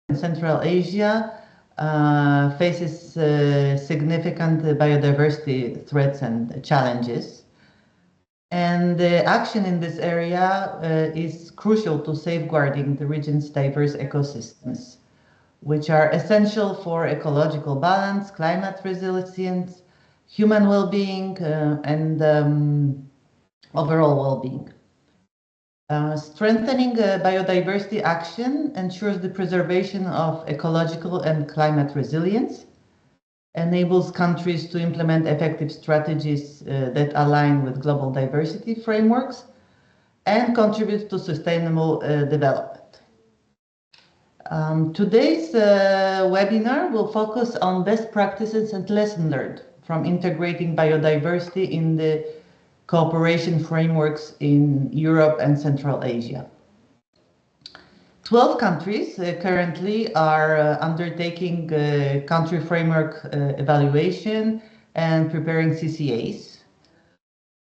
and Central Asia faces significant biodiversity threats and challenges. And the action in this area is crucial to safeguarding the region's diverse ecosystems, which are essential for ecological balance, climate resilience, human well-being, and overall well-being. Strengthening biodiversity action ensures the preservation of ecological and climate resilience, enables countries to implement effective strategies that align with global diversity frameworks, and contributes to sustainable development. Today's webinar will focus on best practices and lessons learned from integrating biodiversity in the cooperation frameworks in Europe and Central Asia. 12 countries currently are undertaking country framework evaluation and preparing CCAs.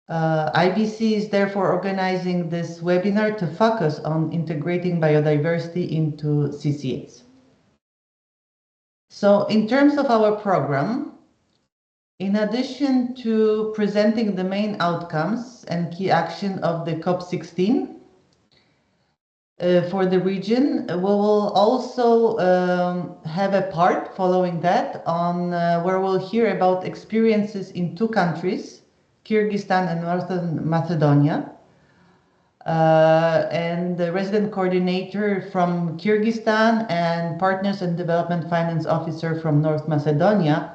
IBC is therefore organizing this webinar to focus on integrating biodiversity into CCAs. So in terms of our program, in addition to presenting the main outcomes and key action of the COP16 for the region, we will also have a part following that on where we'll hear about experiences in two countries, Kyrgyzstan and Northern Macedonia. And the resident coordinator from Kyrgyzstan and Partners and Development Finance Officer from North Macedonia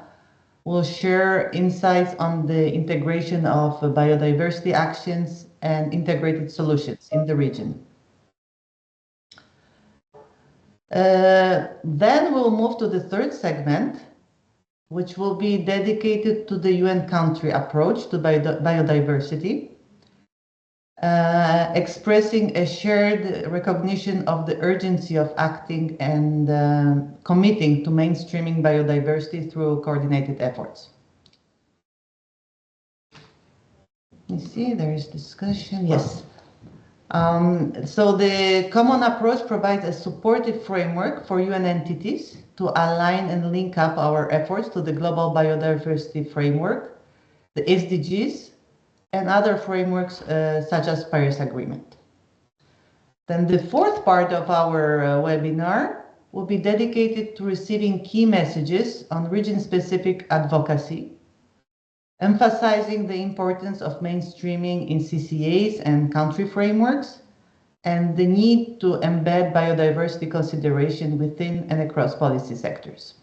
will share insights on the integration of biodiversity actions and integrated solutions in the region. Then we'll move to the third segment, which will be dedicated to the UN country approach to biodiversity, expressing a shared recognition of the urgency of acting and committing to mainstreaming biodiversity through coordinated efforts. Let me see, there is discussion, yes. So the common approach provides a supportive framework for UN entities to align and link up our efforts to the global biodiversity framework, the SDGs, and other frameworks such as Paris Agreement. Then the fourth part of our webinar will be dedicated to receiving key messages on region-specific advocacy, emphasizing the importance of mainstreaming in CCAs and country frameworks, and the need to embed biodiversity consideration within and across policy sectors.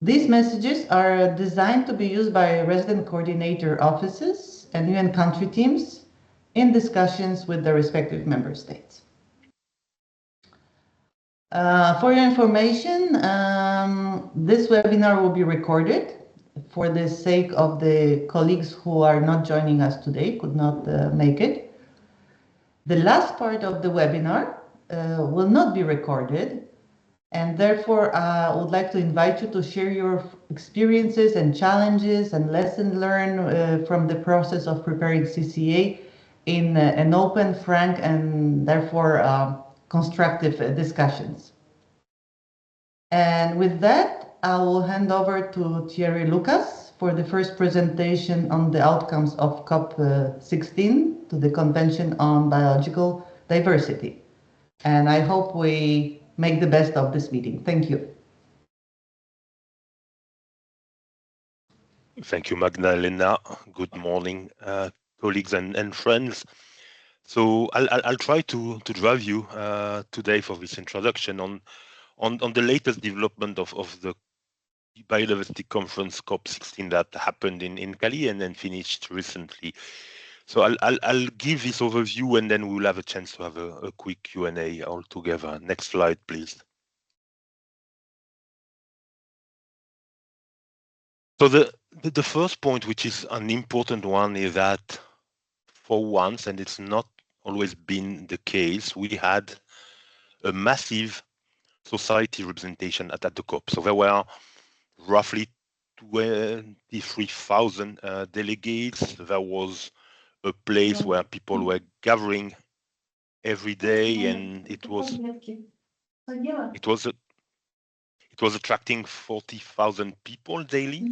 These messages are designed to be used by resident coordinator offices and UN country teams in discussions with the respective member states. For your information, this webinar will be recorded for the sake of the colleagues who are not joining us today, could not make it. The last part of the webinar will not be recorded, and therefore I would like to invite you to share your experiences and challenges and lessons learned from the process of preparing CCA in an open, frank, and therefore constructive discussions. And with that, I will hand over to Thierry Lucas for the first presentation on the outcomes of COP16 to the Convention on Biological Diversity. And I hope we make the best of this meeting. Thank you. Thank you, Magdalena. Good morning, colleagues and friends. So I'll try to drive you today for this introduction on the latest development of the Biodiversity Conference COP16 that happened in Cali and then finished recently. So I'll give this overview and then we'll have a chance to have a quick Q&A all together. Next slide, please. So the first point, which is an important one, is that for once, and it's not always been the case, we had a massive society representation at the COP. So there were roughly 23,000 delegates. There was a place where people were gathering every day, and it was It was attracting 40,000 people daily.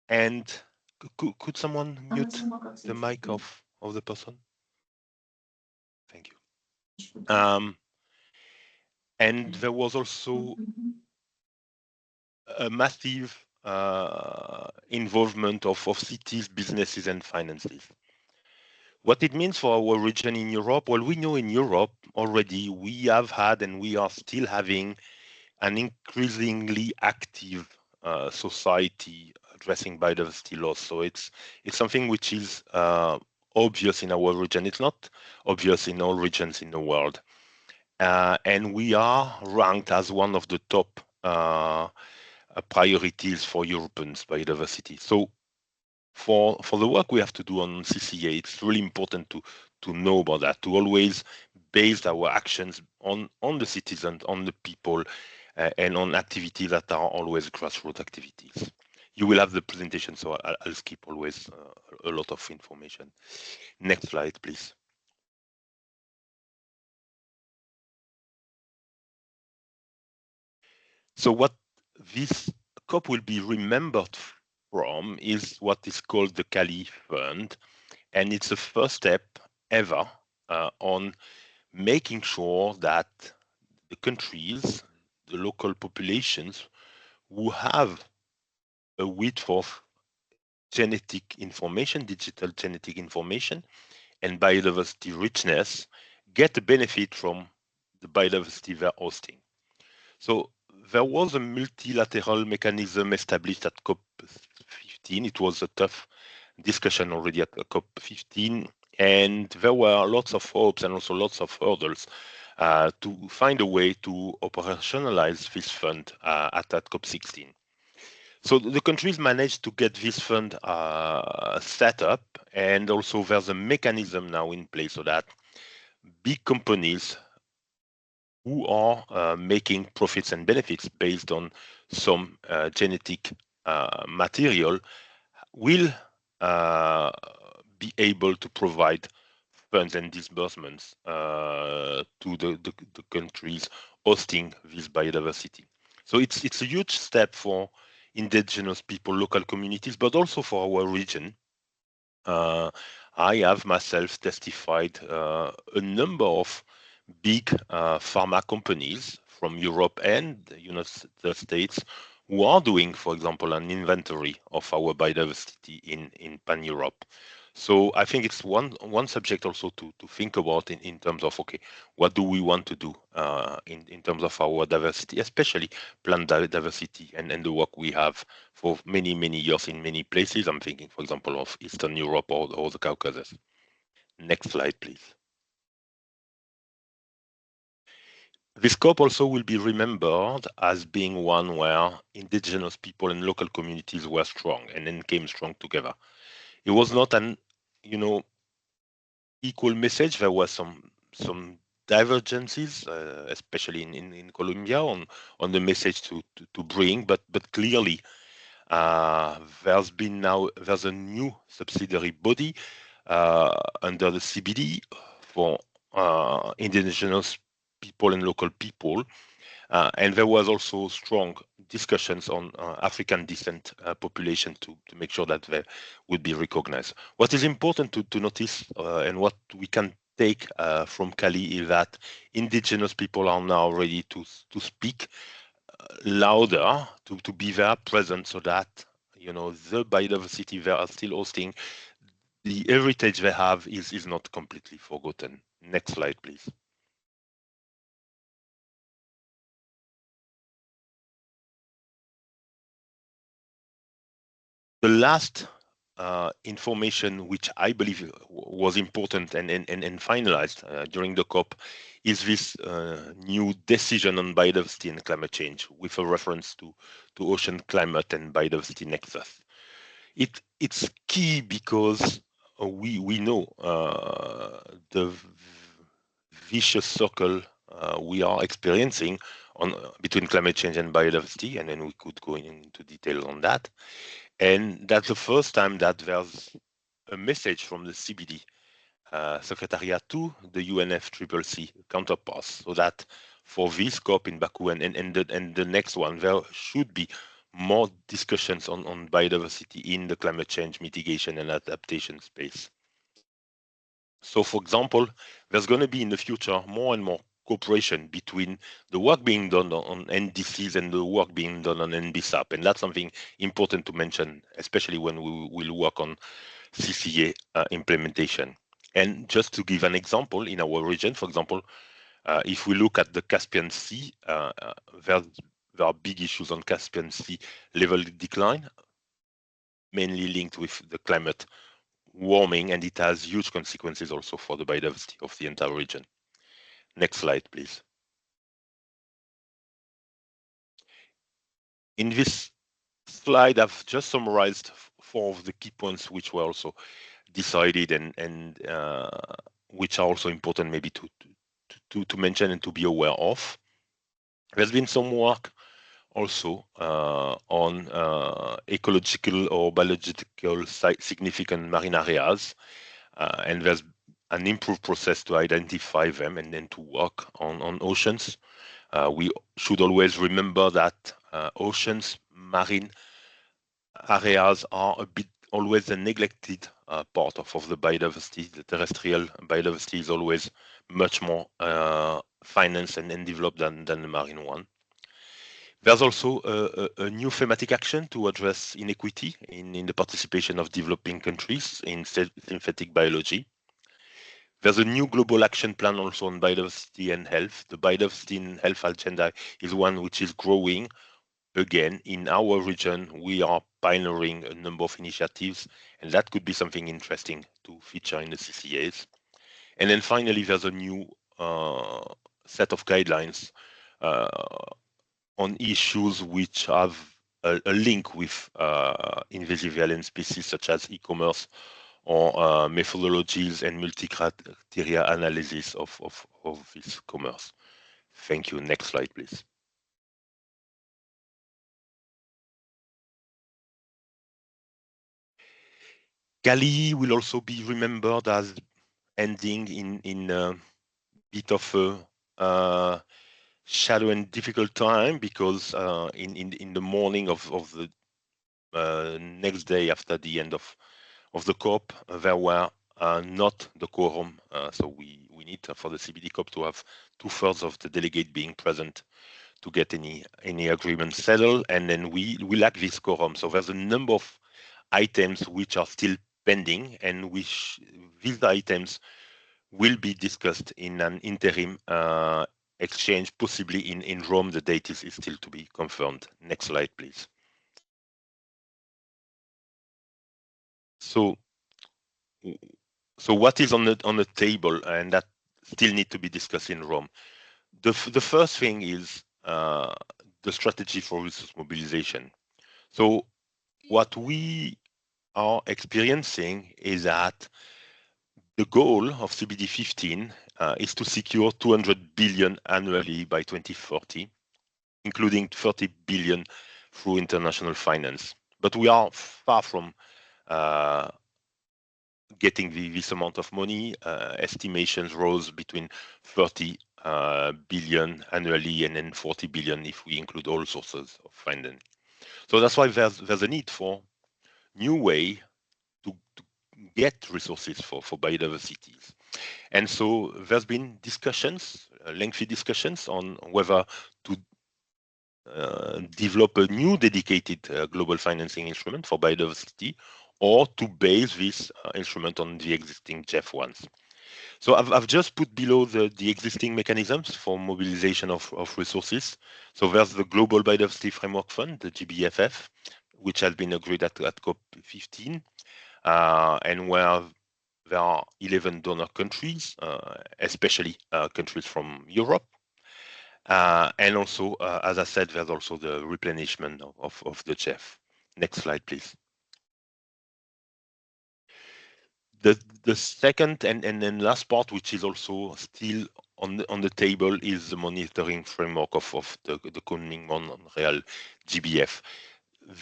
And could someone mute the mic of the person? Thank you. And there was also a massive involvement of cities, businesses, and finances. What it means for our region in Europe, well, we know in Europe already we have had and we are still having an increasingly active society addressing biodiversity loss. So it's something which is obvious in our region. It's not obvious in all regions in the world. And we are ranked as one of the top priorities for Europeans biodiversity. So for the work we have to do on CCA, it's really important to know about that, to always base our actions on the citizens, on the people, and on activities that are always grassroots activities. You will have the presentation, so I'll skip always a lot of information. Next slide, please. So what this COP will be remembered from is what is called the Cali Fund, and it's the first step ever on making sure that the countries, the local populations who have a width of genetic information, digital genetic information, and biodiversity richness get a benefit from the biodiversity they're hosting. So there was a multilateral mechanism established at COP15. It was a tough discussion already at COP15, and there were lots of hopes and also lots of hurdles to find a way to operationalize this fund at that COP16. So the countries managed to get this fund set up, and also there's a mechanism now in place so that big companies who are making profits and benefits based on some genetic material will be able to provide funds and disbursements to the countries hosting this biodiversity. So it's a huge step for indigenous people, local communities, but also for our region. I have myself testified a number of big pharma companies from Europe and the United States who are doing, for example, an inventory of our biodiversity in pan-Europe. So I think it's one subject also to think about in terms of, okay, what do we want to do in terms of our diversity, especially plant diversity and the work we have for many, many years in many places. I'm thinking, for example, of Eastern Europe or the Caucasus. Next slide, please. This COP also will be remembered as being one where indigenous people and local communities were strong and then came strong together. It was not an, equal message. There were some divergences, especially in Colombia, on the message to bring, but clearly there's a new subsidiary body under the CBD for indigenous people and local people. And there was also strong discussions on African descent population to make sure that they would be recognized. What is important to notice and what we can take from Cali is that indigenous people are now ready to speak louder, to be there present, so that the biodiversity they are still hosting, the heritage they have is not completely forgotten. Next slide, please. The last information which I believe was important and finalized during the COP is this new decision on biodiversity and climate change with a reference to ocean climate and biodiversity nexus. It's key because we know the vicious circle we are experiencing between climate change and biodiversity, and then we could go into detail on that. And that's the first time that there's a message from the CBD secretariat to the UNFCCC counterparts, so that for this COP in Baku and the next one, there should be more discussions on biodiversity in the climate change mitigation and adaptation space. So, for example, there's going to be in the future more and more cooperation between the work being done on NDCs and the work being done on NBSAP. And that's something important to mention, especially when we will work on CCA implementation. And just to give an example, in our region, for example, if we look at the Caspian Sea, there are big issues on Caspian Sea level decline, mainly linked with the climate warming, and it has huge consequences also for the biodiversity of the entire region. Next slide, please. In this slide, I've just summarized 4 of the key points which were also decided and which are also important maybe to mention and to be aware of. There's been some work also on ecological or biological significant marine areas, and there's an improved process to identify them and then to work on oceans. We should always remember that oceans, marine areas are a bit always a neglected part of the biodiversity. The terrestrial biodiversity is always much more financed and developed than the marine one. There's also a new thematic action to address inequity in the participation of developing countries in synthetic biology. There's a new global action plan also on biodiversity and health. The biodiversity and health agenda is one which is growing. Again, in our region, we are pioneering a number of initiatives, and that could be something interesting to feature in the CCAs. And then finally, there's a new set of guidelines on issues which have a link with invasive alien species, such as e-commerce or methodologies and multi-criteria analysis of this commerce. Thank you. Next slide, please. Cali will also be remembered as ending in a bit of a shadow and difficult time, because in the morning of the next day after the end of the COP, there were not the quorum. So we need for the CBD COP to have 2/3 of the delegate being present to get any agreement settled, and then we lack this quorum. So there's a number of items which are still pending, and which these items will be discussed in an interim exchange, possibly in Rome. The date is still to be confirmed. Next slide, please. So what is on the table, and that still need to be discussed in Rome? The first thing is the strategy for resource mobilization. So what we are experiencing is that the goal of CBD 15 is to secure 200 billion annually by 2040, including 30 billion through international finance. But we are far from getting this amount of money. Estimations rose between 30 billion annually and then 40 billion if we include all sources of funding. So that's why there's a need for new way to get resources for biodiversity. And so there's been discussions, lengthy discussions, on whether to develop a new dedicated global financing instrument for biodiversity, or to base this instrument on the existing GEF ones. So I've just put below the existing mechanisms for mobilization of resources. So there's the Global Biodiversity Framework Fund, the GBFF, which has been agreed at COP15, and where there are 11 donor countries, especially countries from Europe. And also, as I said, there's also the replenishment of the GEF. Next slide, please. The second and then last part, which is also still on the table, is the monitoring framework of the Kunming-Montreal GBF.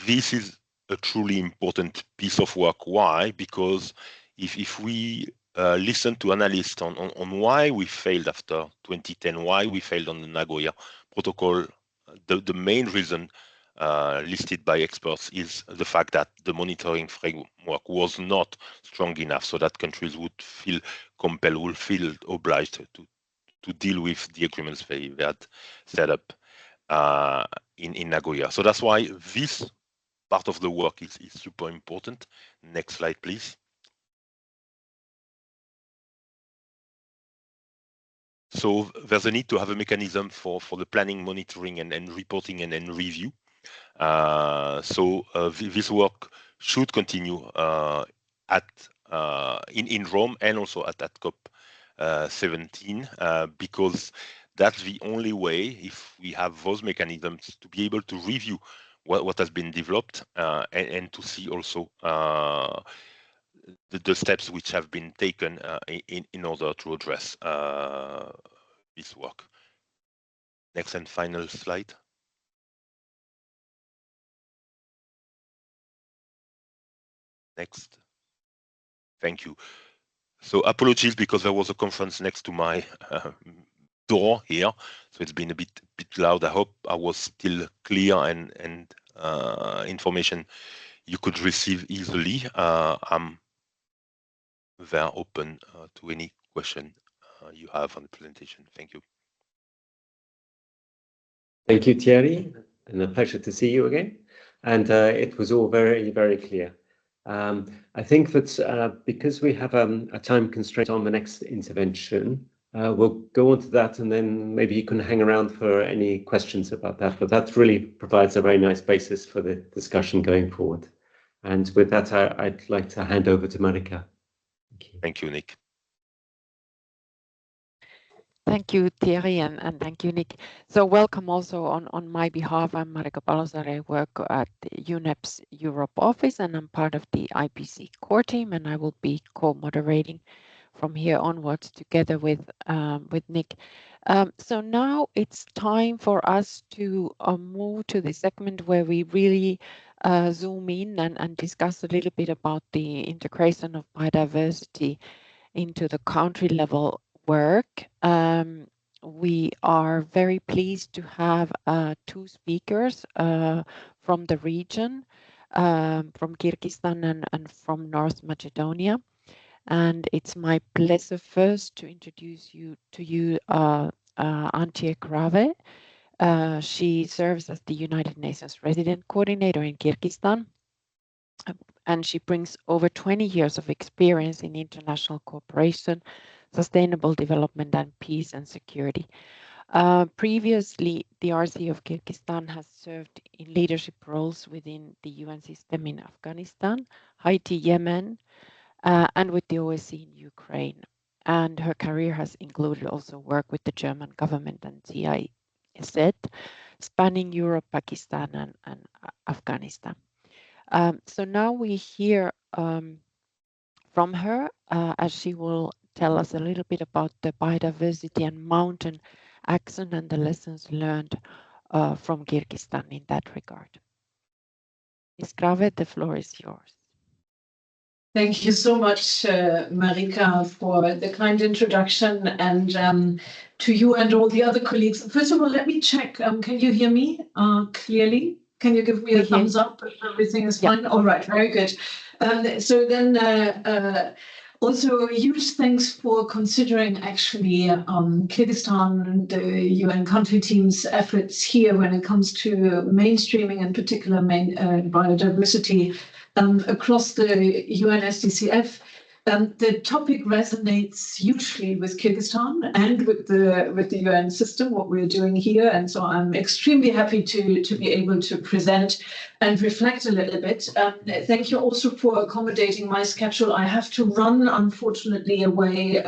This is a truly important piece of work. Why? Because if we listened to analysts on why we failed after 2010, why we failed on the Nagoya Protocol. The main reason listed by experts is the fact that the monitoring framework was not strong enough, so that countries would feel compelled, would feel obliged to deal with the agreements they had set up in Nagoya. So that's why this part of the work is super important. Next slide, please. So there's a need to have a mechanism for the planning, monitoring, and reporting and review. This work should continue in Rome and also at COP17 because that's the only way, if we have those mechanisms, to be able to review what has been developed and to see also the steps which have been taken in order to address this work. Next and final slide. Next. Thank you. So apologies because there was a conference next to my door here, so it's been a bit loud. I hope I was still clear and information you could receive easily. I'm very open to any question you have on the presentation. Thank you. Thank you, Thierry, and a pleasure to see you again. And it was all very, very clear. I think that because we have a time constraint on the next intervention, we'll go on to that, and then maybe you can hang around for any questions about that. But that really provides a very nice basis for the discussion going forward. And with that, I'd like to hand over to Marika. Thank you. Thank you, Nick. Thank you, Thierry, and thank you, Nick. So welcome also on my behalf. I'm Marika Palosaari. I work at UNEP's Europe office, and I'm part of the IPC core team, and I will be co-moderating from here onwards together with Nick. So now it's time for us to move to the segment where we really zoom in and discuss a little bit about the integration of biodiversity into the country level work. We are very pleased to have two speakers from the region, from Kyrgyzstan and from North Macedonia. And it's my pleasure first to introduce you to Antje Krave. She serves as the United Nations Resident Coordinator in Kyrgyzstan, and she brings over 20 years of experience in international cooperation, sustainable development, and peace and security. Previously, the RC of Kyrgyzstan has served in leadership roles within the UN system in Afghanistan, Haiti, Yemen, and with the OSCE in Ukraine. And her career has included also work with the German government and CIZ, spanning Europe, Pakistan, and Afghanistan. So now we hear from her as she will tell us a little bit about the biodiversity and mountain action and the lessons learned from Kyrgyzstan in that regard. Ms. Krave, the floor is yours. Thank you so much, Marika, for the kind introduction, and to you and all the other colleagues. First of all, let me check. Can you hear me clearly? Can you give me a thumbs up if everything is fine? All right, very good. So then also a huge thanks for considering actually Kyrgyzstan and the UN country team's efforts here when it comes to mainstreaming, in particular biodiversity across the UNSDCF. The topic resonates hugely with Kyrgyzstan and with the UN system, what we're doing here. And so I'm extremely happy to be able to present and reflect a little bit. Thank you also for accommodating my schedule. I have to run, unfortunately, away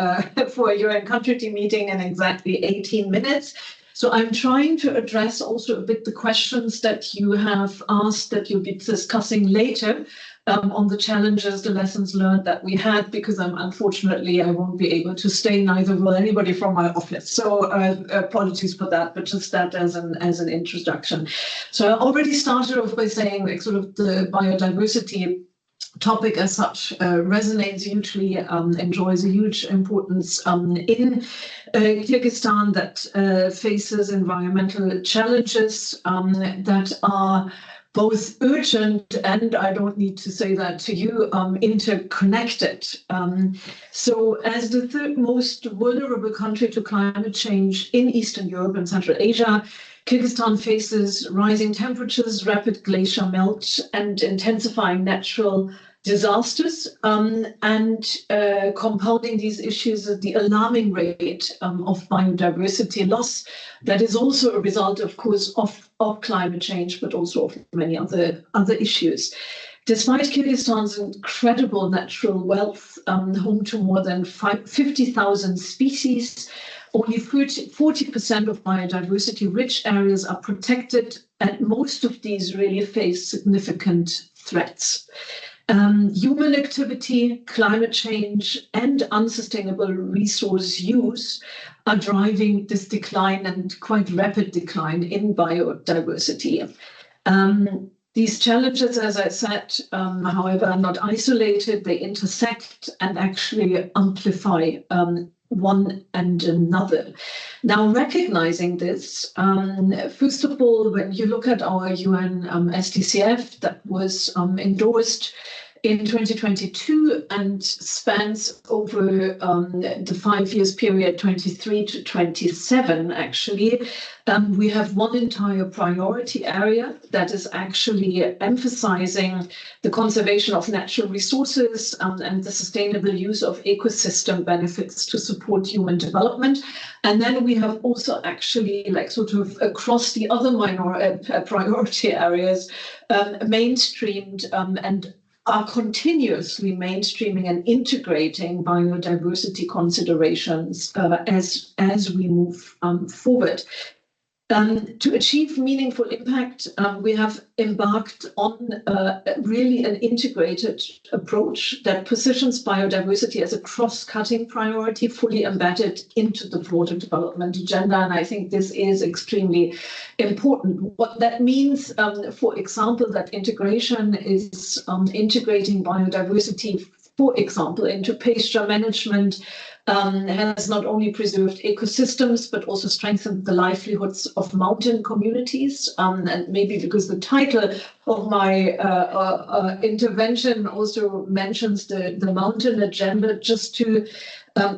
for a UN country team meeting in exactly 18 minutes. So I'm trying to address also a bit the questions that you have asked, that you'll be discussing later on the challenges, the lessons learned that we had, because unfortunately I won't be able to stay, neither will anybody from my office. So apologies for that, but just that as an introduction. So I already started off by saying, like, sort of the biodiversity topic as such resonates hugely, enjoys a huge importance in Kyrgyzstan, that faces environmental challenges that are both urgent and, I don't need to say that to you, interconnected. So as the third most vulnerable country to climate change in Eastern Europe and Central Asia, Kyrgyzstan faces rising temperatures, rapid glacier melt, and intensifying natural disasters, and compounding these issues is the alarming rate of biodiversity loss that is also a result, of course, of climate change, but also of many other issues. Despite Kyrgyzstan's incredible natural wealth, home to more than 50,000 species, only 40% of biodiversity-rich areas are protected, and most of these really face significant threats. Human activity, climate change, and unsustainable resource use are driving this decline, and quite rapid decline, in biodiversity. These challenges, as I said, however, are not isolated. They intersect and actually amplify one and another. Now, recognizing this, first of all, when you look at our UNSDCF that was endorsed in 2022 and spans over the 5 years period 23 to 27, actually, we have one entire priority area that is actually emphasizing the conservation of natural resources and the sustainable use of ecosystem benefits to support human development. And then we have also actually, like, sort of across the other priority areas, mainstreamed and are continuously mainstreaming and integrating biodiversity considerations as we move forward. To achieve meaningful impact, we have embarked on really an integrated approach that positions biodiversity as a cross-cutting priority, fully embedded into the broader development agenda. And I think this is extremely important. What that means, for example, that integration is integrating biodiversity, for example, into pasture management, has not only preserved ecosystems, but also strengthened the livelihoods of mountain communities. And maybe because the title of my intervention also mentions the mountain agenda, just to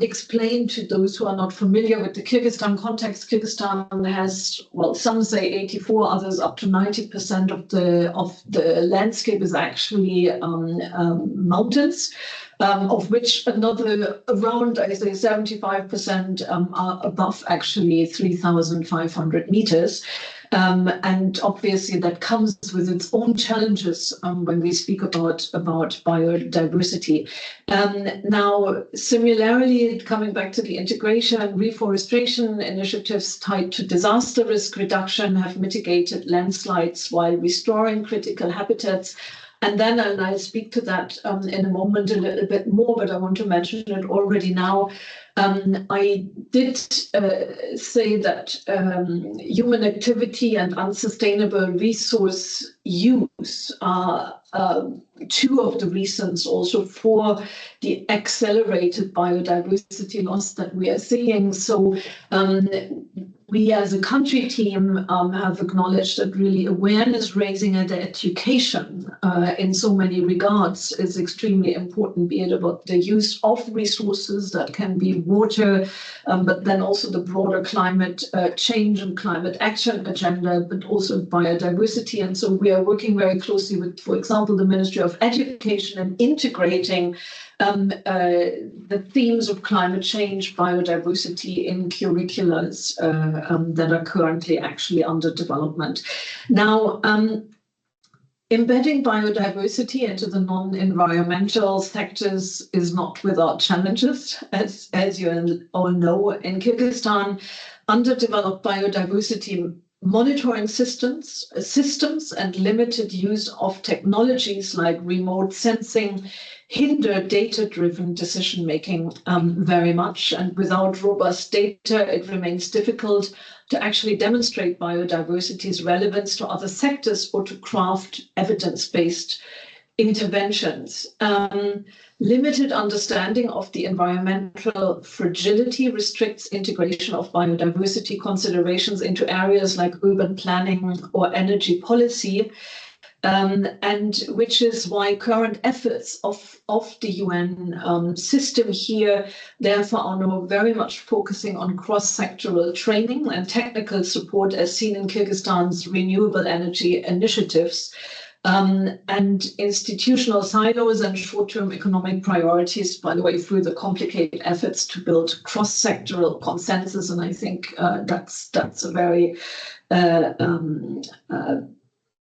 explain to those who are not familiar with the Kyrgyzstan context. Kyrgyzstan has, well, some say 84, others up to 90% of the landscape is actually mountains. Of which another around, I say, 75% are above actually 3,500 meters. And obviously that comes with its own challenges when we speak about biodiversity. Now, similarly, coming back to the integration, reforestation initiatives tied to disaster risk reduction have mitigated landslides while restoring critical habitats. And then, and I'll speak to that in a moment a little bit more, but I want to mention it already now. I did say that human activity and unsustainable resource use are two of the reasons also for the accelerated biodiversity loss that we are seeing. So we as a country team have acknowledged that really awareness raising and education in so many regards is extremely important, be it about the use of resources that can be water, but then also the broader climate change and climate action agenda, but also biodiversity. And so we are working very closely with, for example, the Ministry of Education and integrating the themes of climate change, biodiversity in curriculums that are currently actually under development. Now, embedding biodiversity into the non-environmental sectors is not without challenges, as you all know. In Kyrgyzstan, underdeveloped biodiversity monitoring systems and limited use of technologies like remote sensing hinder data-driven decision-making very much. And without robust data, it remains difficult to actually demonstrate biodiversity's relevance to other sectors or to craft evidence-based interventions. Limited understanding of the environmental fragility restricts integration of biodiversity considerations into areas like urban planning or energy policy, and which is why current efforts of the UN system here, therefore, are now very much focusing on cross-sectoral training and technical support, as seen in Kyrgyzstan's renewable energy initiatives. And institutional silos and short-term economic priorities, by the way, through the complicated efforts to build cross-sectoral consensus. And I think that's a very,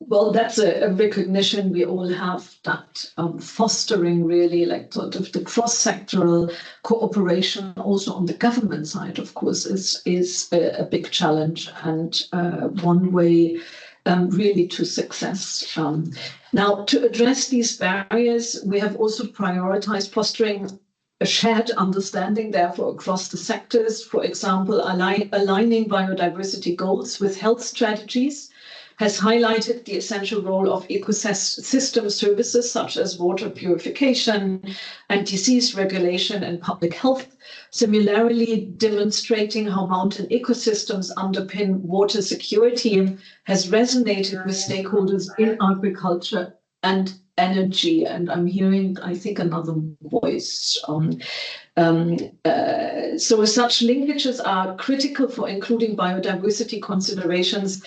well, that's a recognition we all have, that fostering really like sort of the cross-sectoral cooperation also on the government side, of course, is a big challenge and one way really to success. Now, to address these barriers, we have also prioritized fostering a shared understanding, therefore, across the sectors. For example, aligning biodiversity goals with health strategies has highlighted the essential role of ecosystem services such as water purification and disease regulation and public health, similarly demonstrating how mountain ecosystems underpin water security has resonated with stakeholders in agriculture and energy. And I'm hearing, I think, another voice. So such linkages are critical for including biodiversity considerations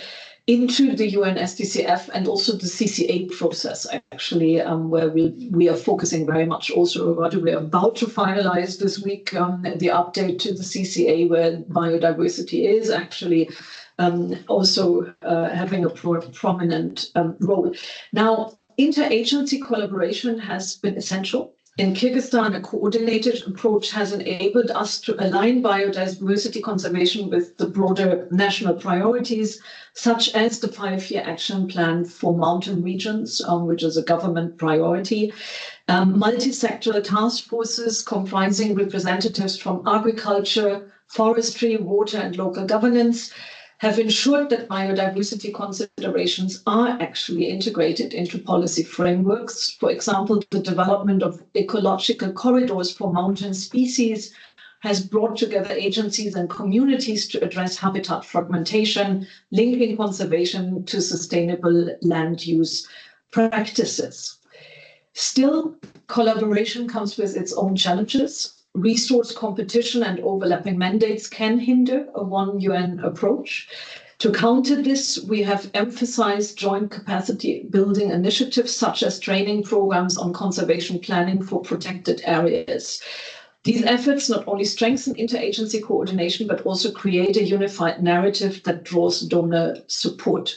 into the UNSDCF and also the CCA process, actually, where we are focusing very much also about, we're about to finalize this week the update to the CCA, where biodiversity is actually also having a prominent role. Now, interagency collaboration has been essential. In Kyrgyzstan, a coordinated approach has enabled us to align biodiversity conservation with the broader national priorities, such as the 5-year action plan for mountain regions, which is a government priority. Multi-sectoral task forces comprising representatives from agriculture, forestry, water, and local governance have ensured that biodiversity considerations are actually integrated into policy frameworks. For example, the development of ecological corridors for mountain species has brought together agencies and communities to address habitat fragmentation, linking conservation to sustainable land use practices. Still, collaboration comes with its own challenges. Resource competition and overlapping mandates can hinder a one UN approach. To counter this, we have emphasized joint capacity building initiatives such as training programs on conservation planning for protected areas. These efforts not only strengthen interagency coordination, but also create a unified narrative that draws donor support.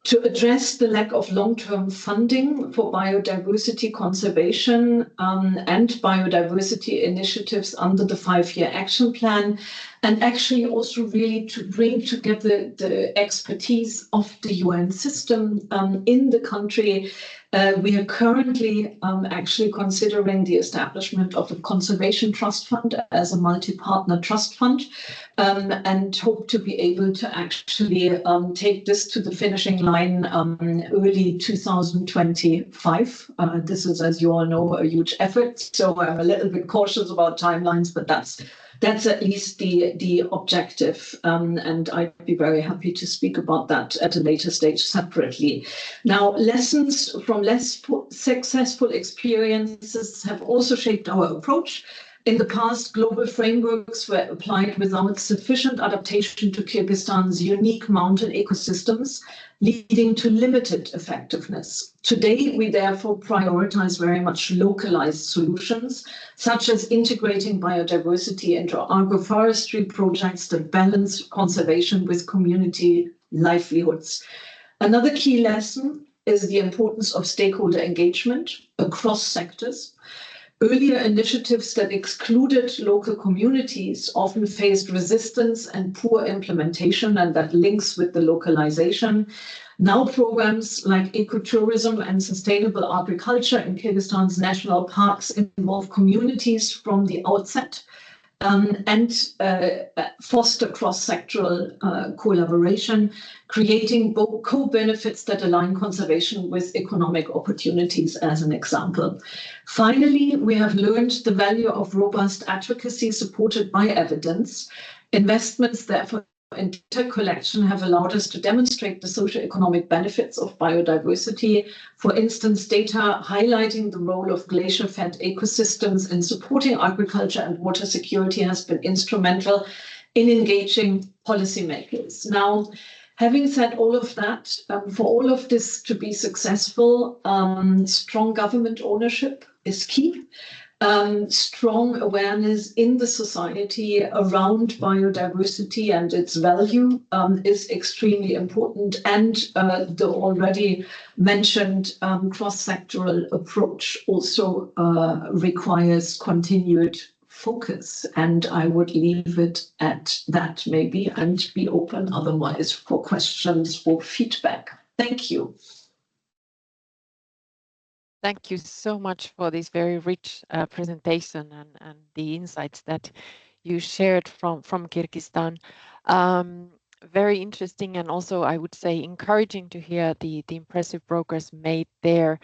To address the lack of long-term funding for biodiversity conservation and biodiversity initiatives under the 5-year action plan, and actually also really to bring together the expertise of the UN system in the country, we are currently actually considering the establishment of a conservation trust fund as a multi-partner trust fund, and hope to be able to actually take this to the finishing line early 2025. This is, as you all know, a huge effort, so I'm a little bit cautious about timelines, but that's at least the objective, and I'd be very happy to speak about that at a later stage separately. Now, lessons from less successful experiences have also shaped our approach. In the past, global frameworks were applied without sufficient adaptation to Kyrgyzstan's unique mountain ecosystems, leading to limited effectiveness. Today, we therefore prioritize very much localized solutions, such as integrating biodiversity into agroforestry projects that balance conservation with community livelihoods. Another key lesson is the importance of stakeholder engagement across sectors. Earlier initiatives that excluded local communities often faced resistance and poor implementation, and that links with the localization. Now programs like ecotourism and sustainable agriculture in Kyrgyzstan's national parks involve communities from the outset, and foster cross-sectoral collaboration, creating co-benefits that align conservation with economic opportunities, as an example. Finally, we have learned the value of robust advocacy supported by evidence. Investments, therefore, in data collection have allowed us to demonstrate the socio-economic benefits of biodiversity. For instance, data highlighting the role of glacier-fed ecosystems in supporting agriculture and water security has been instrumental in engaging policymakers. Now, having said all of that, for all of this to be successful, strong government ownership is key. Strong awareness in the society around biodiversity and its value is extremely important, and the already mentioned cross-sectoral approach also requires continued focus, and I would leave it at that maybe and be open otherwise for questions or feedback. Thank you. Thank you so much for this very rich presentation and the insights that you shared from Kyrgyzstan. Very interesting, and also I would say encouraging to hear the impressive progress made there.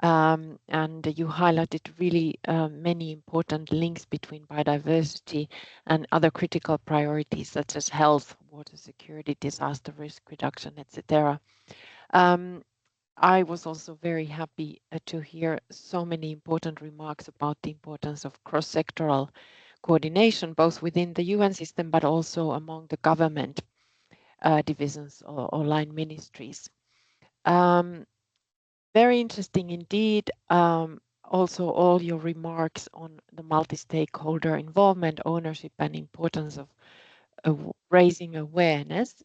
And you highlighted really many important links between biodiversity and other critical priorities such as health, water security, disaster risk reduction, etc. I was also very happy to hear so many important remarks about the importance of cross-sectoral coordination, both within the UN system, but also among the government divisions or line ministries. Very interesting indeed. Also, all your remarks on the multi-stakeholder involvement, ownership, and importance of raising awareness.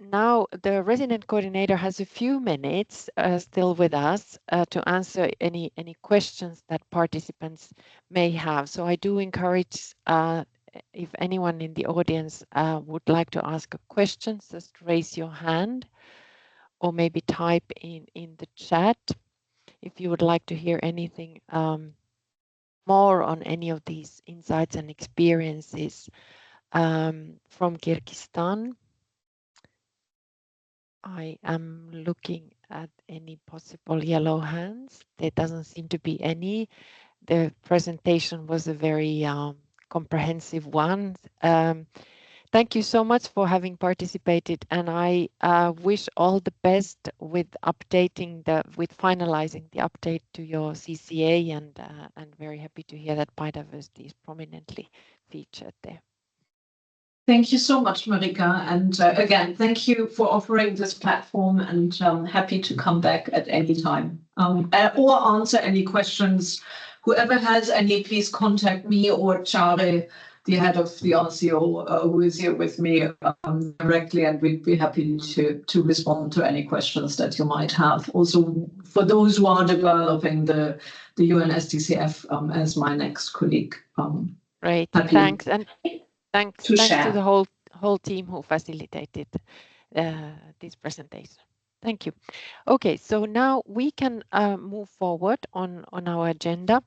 Now, the resident coordinator has a few minutes still with us to answer any questions that participants may have. So I do encourage if anyone in the audience would like to ask a question, just raise your hand or maybe type in the chat if you would like to hear anything more on any of these insights and experiences from Kyrgyzstan. I am looking at any possible yellow hands. There doesn't seem to be any. The presentation was a very comprehensive one. Thank you so much for having participated, and I wish all the best with finalizing the update to your CCA, and very happy to hear that biodiversity is prominently featured there. Thank you so much, Marika. And again, thank you for offering this platform, and happy to come back at any time or answer any questions. Whoever has any, please contact me or Chare, the head of the RCO, who is here with me directly, and we'd be happy to respond to any questions that you might have. Also, for those who are developing the UNSDCF as my next colleague. Great, thanks. And thanks to the whole team who facilitated this presentation. Thank you. Okay, so now we can move forward on our agenda.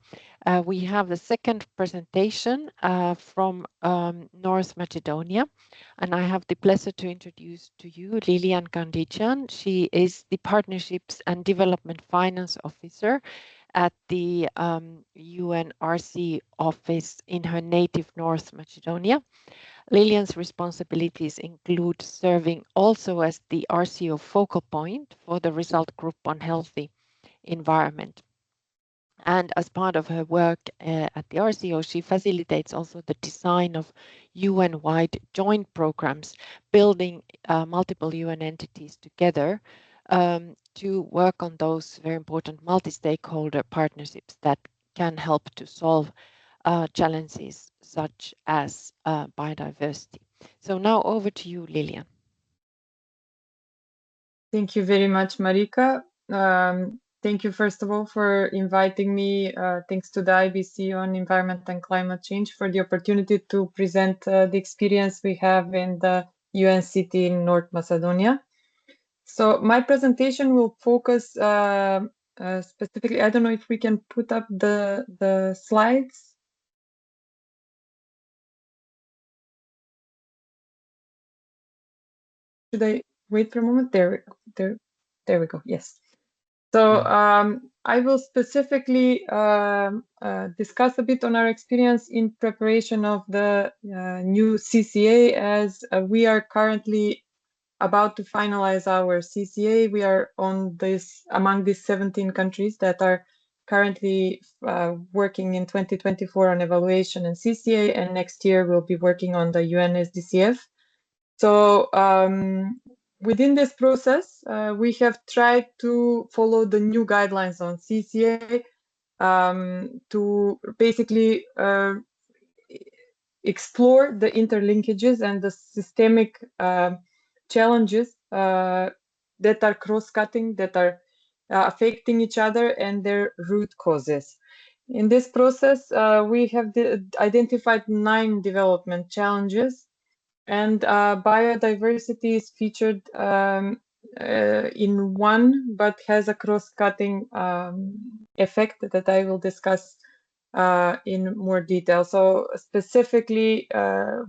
We have the second presentation from North Macedonia, and I have the pleasure to introduce to you Lilian Kandician. She is the Partnerships and Development Finance Officer at the UNRC office in her native North Macedonia. Lilian's responsibilities include serving also as the RCO focal point for the result group on healthy environment. And as part of her work at the RCO, she facilitates also the design of UN-wide joint programs, building multiple UN entities together to work on those very important multi-stakeholder partnerships that can help to solve challenges such as biodiversity. So now over to you, Lilian. Thank you very much, Marika. Thank you, first of all, for inviting me. Thanks to the IBC on Environment and Climate Change for the opportunity to present the experience we have in the UN city in North Macedonia. So my presentation will focus specifically, I don't know if we can put up the slides. should I wait for a moment? There we go. Yes. So I will specifically discuss a bit on our experience in preparation of the new CCA, as we are currently about to finalize our CCA. We are on this among these 17 countries that are currently working in 2024 on evaluation and CCA, and next year we'll be working on the UNSDCF. So within this process, we have tried to follow the new guidelines on CCA to basically explore the interlinkages and the systemic challenges that are cross-cutting, that are affecting each other, and their root causes. In this process, we have identified 9 development challenges, and biodiversity is featured in one, but has a cross-cutting effect that I will discuss in more detail. So specifically,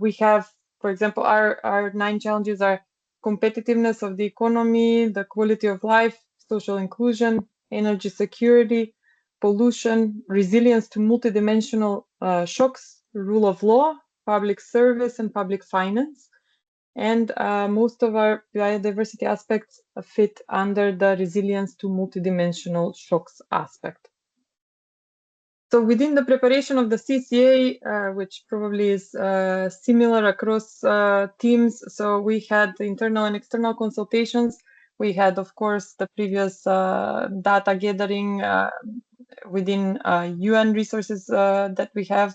we have, for example, our 9 challenges are competitiveness of the economy, the quality of life, social inclusion, energy security, pollution, resilience to multidimensional shocks, rule of law, public service, and public finance. And most of our biodiversity aspects fit under the resilience to multidimensional shocks aspect. So within the preparation of the CCA, which probably is similar across teams, so we had internal and external consultations. We had, of course, the previous data gathering within UN resources that we have,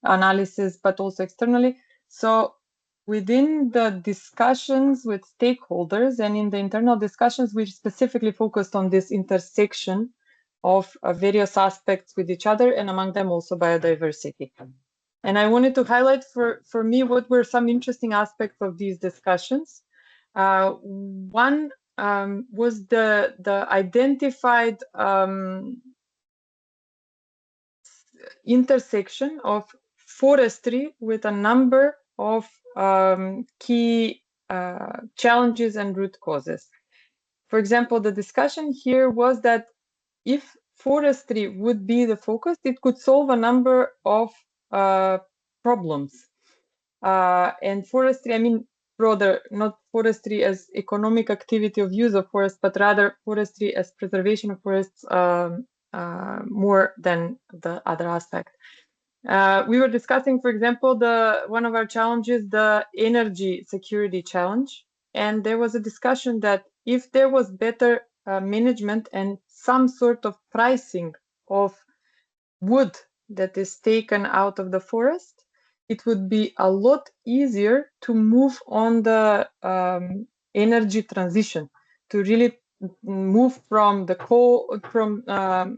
analysis, but also externally. So within the discussions with stakeholders and in the internal discussions, we specifically focused on this intersection of various aspects with each other, and among them also biodiversity. And I wanted to highlight for me what were some interesting aspects of these discussions. One was the identified intersection of forestry with a number of key challenges and root causes. For example, the discussion here was that if forestry would be the focus, it could solve a number of problems. And forestry, I mean, broader, not forestry as economic activity of use of forests, but rather forestry as preservation of forests more than the other aspect. We were discussing, for example, one of our challenges, the energy security challenge. And there was a discussion that if there was better management and some sort of pricing of wood that is taken out of the forest, it would be a lot easier to move on the energy transition, to really move from the coal, from the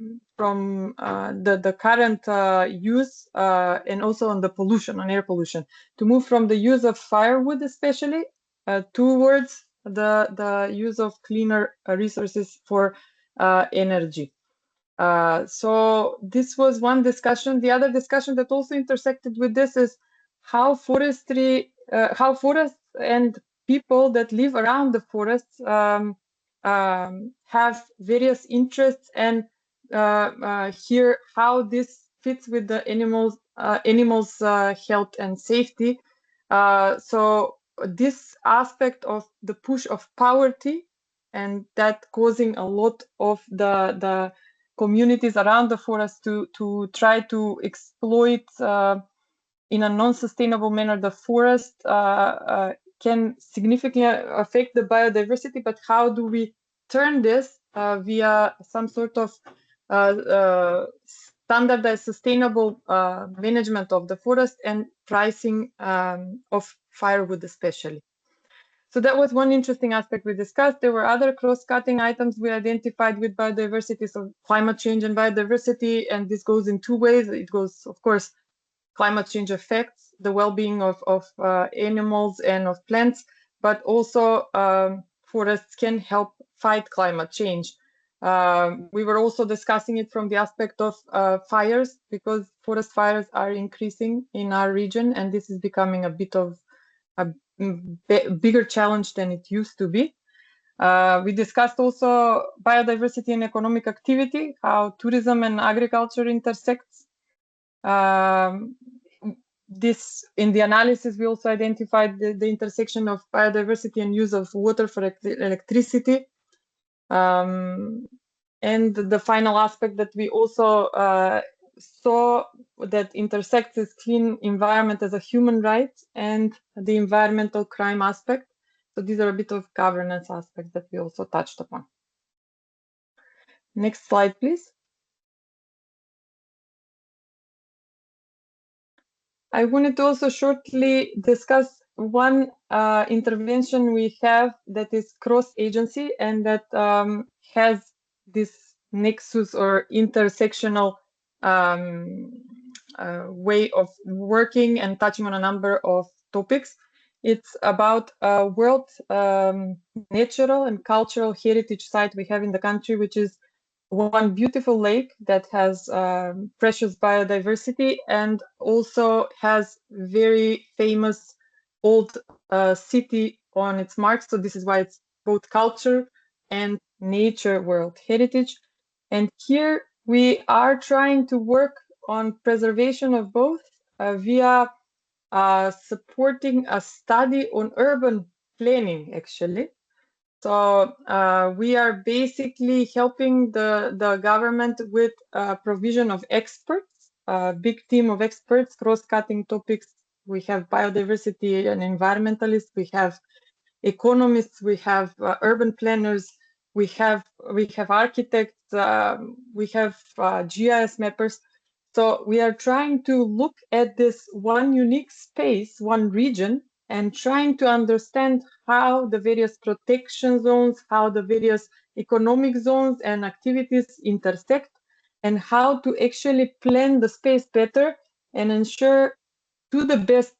current use, and also on the pollution, on air pollution, to move from the use of firewood, especially towards the use of cleaner resources for energy. So this was one discussion. The other discussion that also intersected with this is how forestry, how forests and people that live around the forests have various interests, and here how this fits with the animals' health and safety. So this aspect of the push of poverty, and that causing a lot of the communities around the forest to try to exploit in a non-sustainable manner the forest can significantly affect the biodiversity. But how do we turn this via some sort of standardized sustainable management of the forest and pricing of firewood especially? So that was one interesting aspect we discussed. There were other cross-cutting items we identified with biodiversity, so climate change and biodiversity, and this goes in 2 ways. It goes, of course, climate change affects the well-being of animals and of plants, but also forests can help fight climate change. We were also discussing it from the aspect of fires, because forest fires are increasing in our region, and this is becoming a bit of bigger challenge than it used to be. We discussed also biodiversity and economic activity, how tourism and agriculture intersects. This in the analysis, we also identified the intersection of biodiversity and use of water for electricity. And the final aspect that we also saw that intersects is clean environment as a human right and the environmental crime aspect. So these are a bit of governance aspects that we also touched upon. Next slide, please. I wanted to also shortly discuss one intervention we have that is cross-agency and that has this nexus or intersectional way of working and touching on a number of topics. It's about a world natural and cultural heritage site we have in the country, which is one beautiful lake that has precious biodiversity and also has very famous old city on its mark. So this is why it's both culture and nature world heritage. And here we are trying to work on preservation of both via supporting a study on urban planning, actually. So we are basically helping the government with provision of experts, a big team of experts, cross-cutting topics. We have biodiversity and environmentalists, we have economists, we have urban planners, we have architects, we have GIS mappers. So we are trying to look at this one unique space, one region, and trying to understand how the various protection zones, how the various economic zones and activities intersect, and how to actually plan the space better and ensure to the best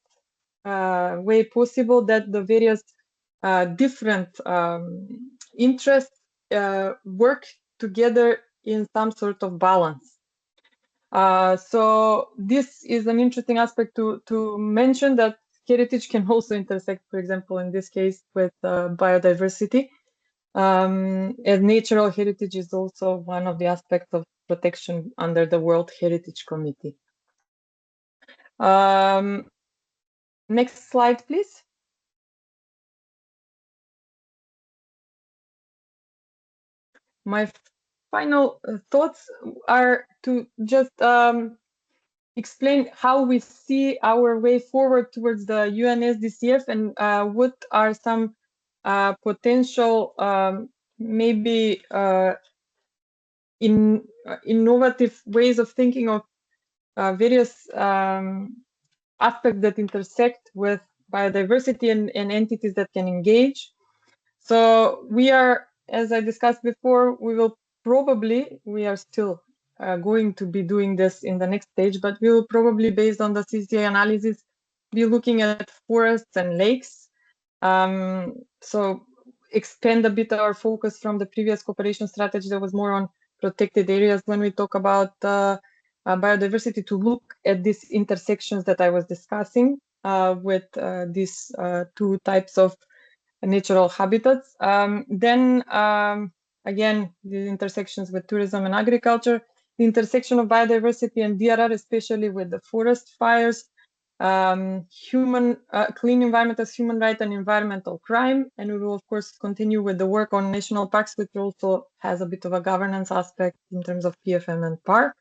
way possible that the various different interests work together in some sort of balance. So this is an interesting aspect to mention, that heritage can also intersect, for example, in this case, with biodiversity. And natural heritage is also one of the aspects of protection under the World Heritage Committee. Next slide, please. My final thoughts are to just explain how we see our way forward towards the UNSDCF and what are some potential maybe innovative ways of thinking of various aspects that intersect with biodiversity and entities that can engage. So we are, as I discussed before, we are still going to be doing this in the next stage, but we will probably, based on the CCA analysis, be looking at forests and lakes. So expand a bit our focus from the previous cooperation strategy that was more on protected areas when we talk about biodiversity, to look at these intersections that I was discussing with these two types of natural habitats. Then again, the intersections with tourism and agriculture, the intersection of biodiversity and DRR, especially with the forest fires, clean environment as human right and environmental crime. And we will, of course, continue with the work on national parks, which also has a bit of a governance aspect in terms of PFM and PAR.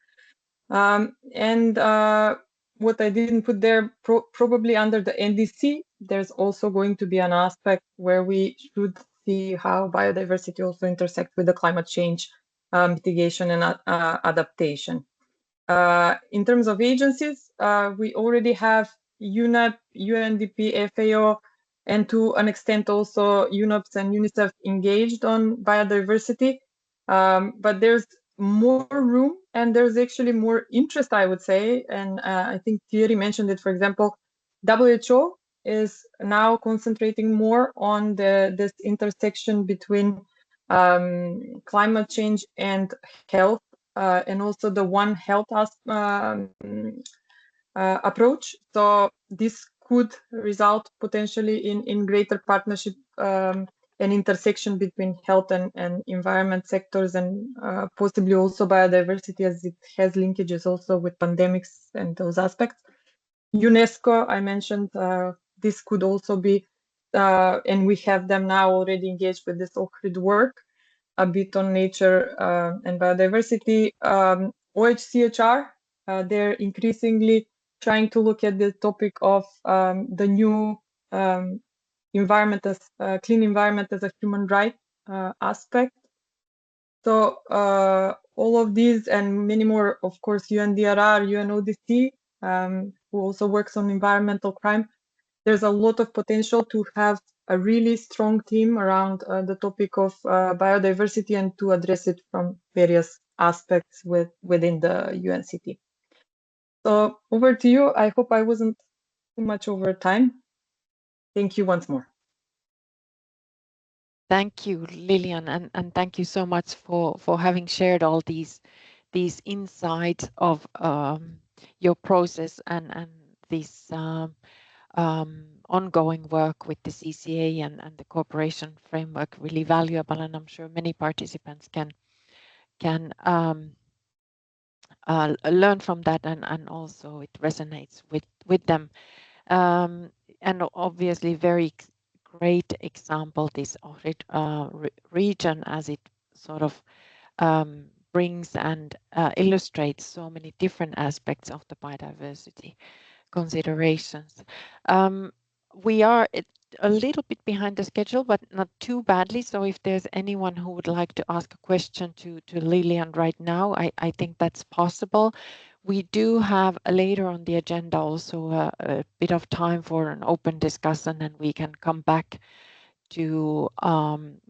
What I didn't put there, probably under the NDC, there's also going to be an aspect where we should see how biodiversity also intersects with the climate change mitigation and adaptation. In terms of agencies, we already have UNEP, UNDP, FAO, and to an extent also UNOPS and UNICEF engaged on biodiversity. But there's more room and there's actually more interest, I would say. And I think Thierry mentioned it, for example, WHO is now concentrating more on this intersection between climate change and health, and also the One Health approach. So this could result potentially in greater partnership and intersection between health and environment sectors, and possibly also biodiversity, as it has linkages also with pandemics and those aspects. UNESCO, I mentioned, this could also be, and we have them now already engaged with this Ohrid work, a bit on nature and biodiversity. OHCHR, they're increasingly trying to look at the topic of the new environment as clean environment as a human right aspect. So all of these and many more, of course, UNDRR, UNODC, who also works on environmental crime. There's a lot of potential to have a really strong team around the topic of biodiversity and to address it from various aspects within the UNCT. So over to you. I hope I wasn't too much over time. Thank you once more. Thank you, Lilian, and thank you so much for having shared all these insights of your process and this ongoing work with the CCA and the cooperation framework. Really valuable, and I'm sure many participants can learn from that, and also it resonates with them. And obviously very great example, this Ohrid region, as it sort of brings and illustrates so many different aspects of the biodiversity considerations. We are a little bit behind the schedule, but not too badly. So if there's anyone who would like to ask a question to Lilian right now, I think that's possible. We do have later on the agenda also a bit of time for an open discussion, and we can come back to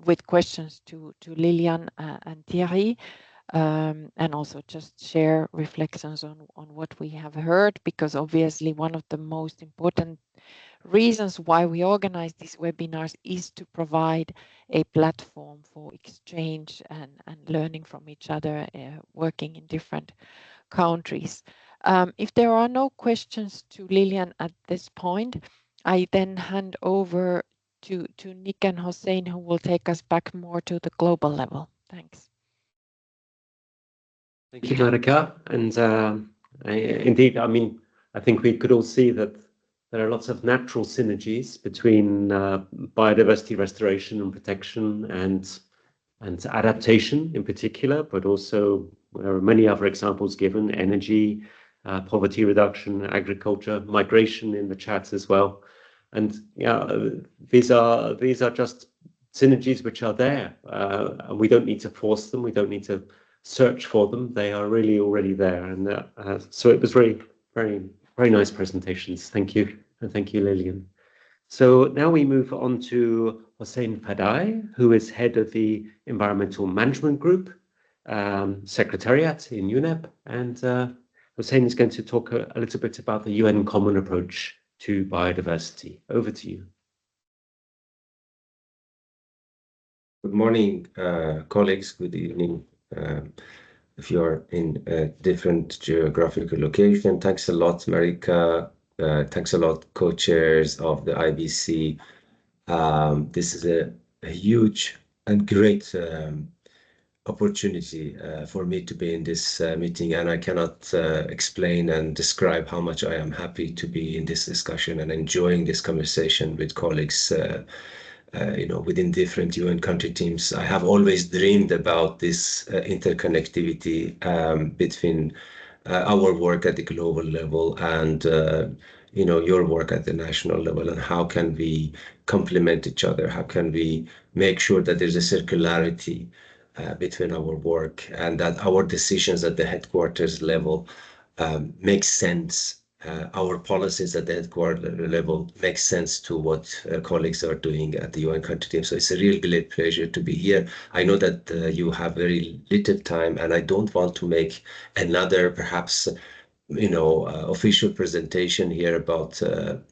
with questions to Lilian and Thierry, and also just share reflections on what we have heard, because obviously one of the most important reasons why we organize these webinars is to provide a platform for exchange and learning from each other, working in different countries. If there are no questions to Lilian at this point, I then hand over to Nick and Hossein, who will take us back more to the global level. Thanks. Thank you, Marika. And indeed, I mean, I think we could all see that there are lots of natural synergies between biodiversity restoration and protection and adaptation in particular, but also there are many other examples given: energy, poverty reduction, agriculture, migration in the chat as well. And yeah, these are just synergies which are there. We don't need to force them. We don't need to search for them. They are really already there. And so it was very, very, very nice presentations. Thank you. And thank you, Lilian. So now we move on to Hossein Padai, who is head of the Environmental Management Group, Secretariat in UNEP. And Hossein is going to talk a little bit about the UN Common Approach to Biodiversity. Over to you. Good morning, colleagues. Good evening. If you are in a different geographical location, thanks a lot, Marika. Thanks a lot, co-chairs of the IBC. This is a huge and great opportunity for me to be in this meeting, and I cannot explain and describe how much I am happy to be in this discussion and enjoying this conversation with colleagues within different UN country teams. I have always dreamed about this interconnectivity between our work at the global level and your work at the national level, and how can we complement each other? How can we make sure that there's a circularity between our work and that our decisions at the headquarters level make sense? Our policies at the headquarters level make sense to what colleagues are doing at the UN country team. So it's a real great pleasure to be here. I know that you have very little time, and I don't want to make another perhaps official presentation here about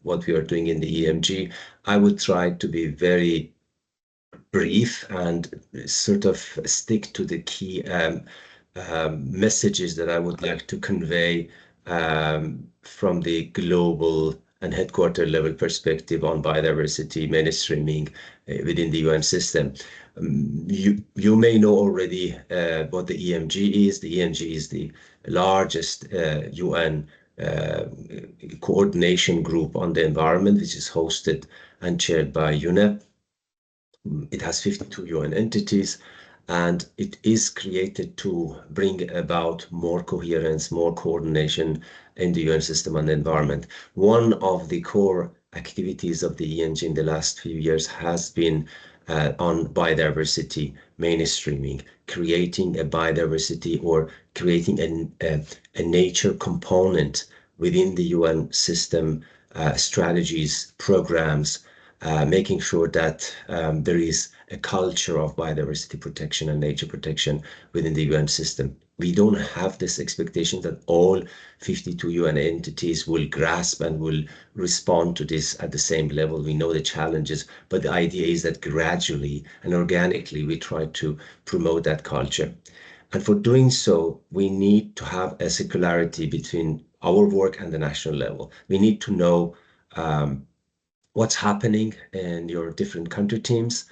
what we are doing in the EMG. I would try to be very brief and sort of stick to the key messages that I would like to convey from the global and headquarter level perspective on biodiversity mainstreaming within the UN system. You may know already what the EMG is. The EMG is the largest UN coordination group on the environment, which is hosted and chaired by UNEP. It has 52 UN entities, and it is created to bring about more coherence, more coordination in the UN system and the environment. One of the core activities of the ENG in the last few years has been on biodiversity mainstreaming, creating a biodiversity or creating a nature component within the UN system, strategies, programs, making sure that there is a culture of biodiversity protection and nature protection within the UN system. We don't have this expectation that all 52 UN entities will grasp and will respond to this at the same level. We know the challenges, but the idea is that gradually and organically we try to promote that culture. And for doing so, we need to have a circularity between our work and the national level. We need to know what's happening in your different country teams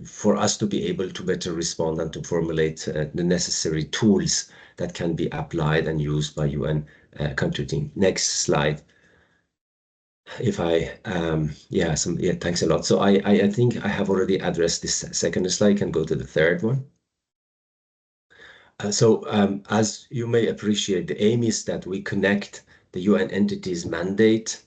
for us to be able to better respond and to formulate the necessary tools that can be applied and used by UN country team. Next slide. If I, thanks a lot. So I think I have already addressed this second slide. I can go to the third one. As you may appreciate, the aim is that we connect the UN entities mandate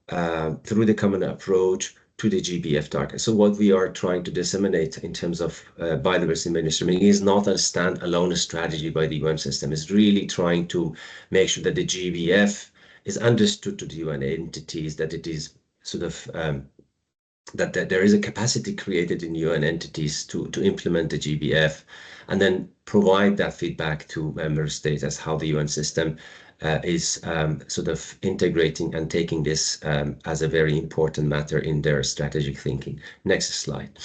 through the common approach to the GBF target. So what we are trying to disseminate in terms of biodiversity mainstreaming is not a standalone strategy by the UN system. It's really trying to make sure that the GBF is understood to the UN entities, that it is sort of that there is a capacity created in UN entities to implement the GBF, and then provide that feedback to member states as how the UN system is sort of integrating and taking this as a very important matter in their strategic thinking. Next slide.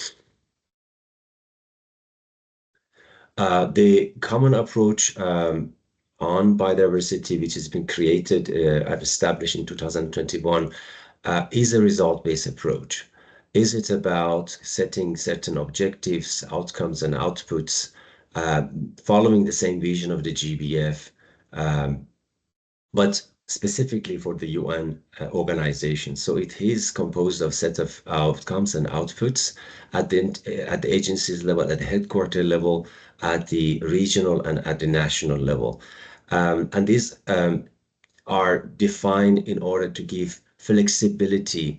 The common approach on biodiversity, which has been created and established in 2021, is a result-based approach. Is it about setting certain objectives, outcomes, and outputs, following the same vision of the GBF, but specifically for the UN organization? So it is composed of a set of outcomes and outputs at the agencies level, at the headquarter level, at the regional and at the national level. And these are defined in order to give flexibility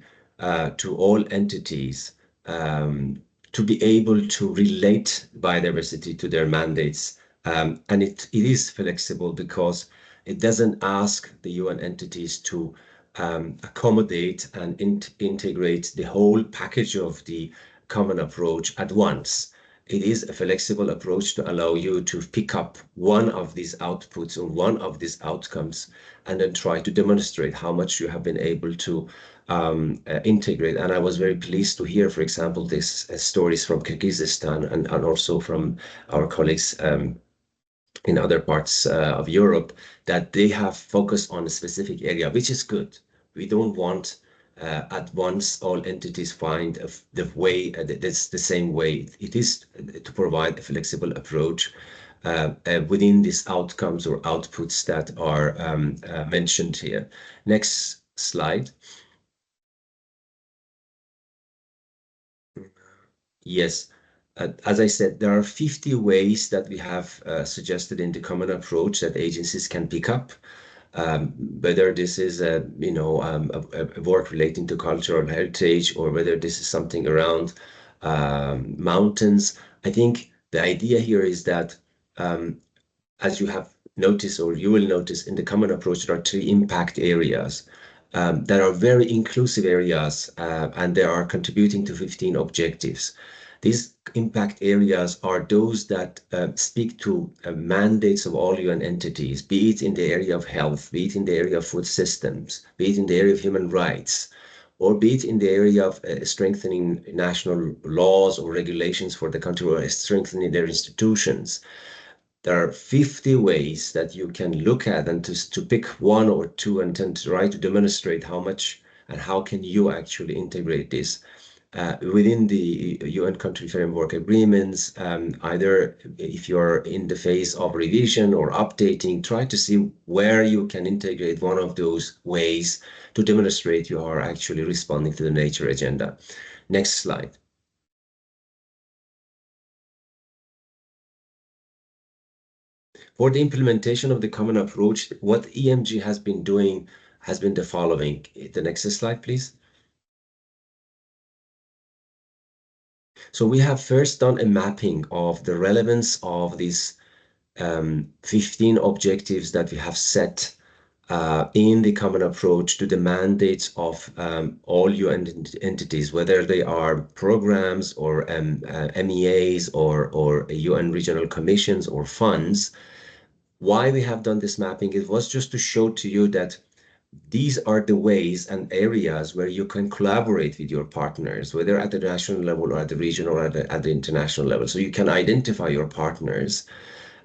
to all entities to be able to relate biodiversity to their mandates. And it is flexible because it doesn't ask the UN entities to accommodate and integrate the whole package of the common approach at once. It is a flexible approach to allow you to pick up one of these outputs or one of these outcomes and then try to demonstrate how much you have been able to integrate. And I was very pleased to hear, for example, these stories from Kyrgyzstan and also from our colleagues in other parts of Europe, that they have focused on a specific area, which is good. We don't want at once all entities find the way that's the same way. It is to provide a flexible approach within these outcomes or outputs that are mentioned here. Next slide. Yes. As I said, there are 50 ways that we have suggested in the common approach that agencies can pick up, whether this is a work relating to cultural heritage or whether this is something around mountains. I think the idea here is that, as you have noticed or you will notice in the common approach, there are 3 impact areas that are very inclusive areas, and they are contributing to 15 objectives. These impact areas are those that speak to mandates of all UN entities, be it in the area of health, be it in the area of food systems, be it in the area of human rights, or be it in the area of strengthening national laws or regulations for the country or strengthening their institutions. There are 50 ways that you can look at and to pick 1 or 2 and then try to demonstrate how much and how can you actually integrate this within the UN country framework agreements. Either if you're in the phase of revision or updating, try to see where you can integrate one of those ways to demonstrate you are actually responding to the nature agenda. Next slide. For the implementation of the common approach, what EMG has been doing has been the following. The next slide, please. So we have first done a mapping of the relevance of these 15 objectives that we have set in the common approach to the mandates of all UN entities, whether they are programs or MEAs or UN regional commissions or funds. Why we have done this mapping, it was just to show to you that these are the ways and areas where you can collaborate with your partners, whether at the national level or at the regional or at the international level. So you can identify your partners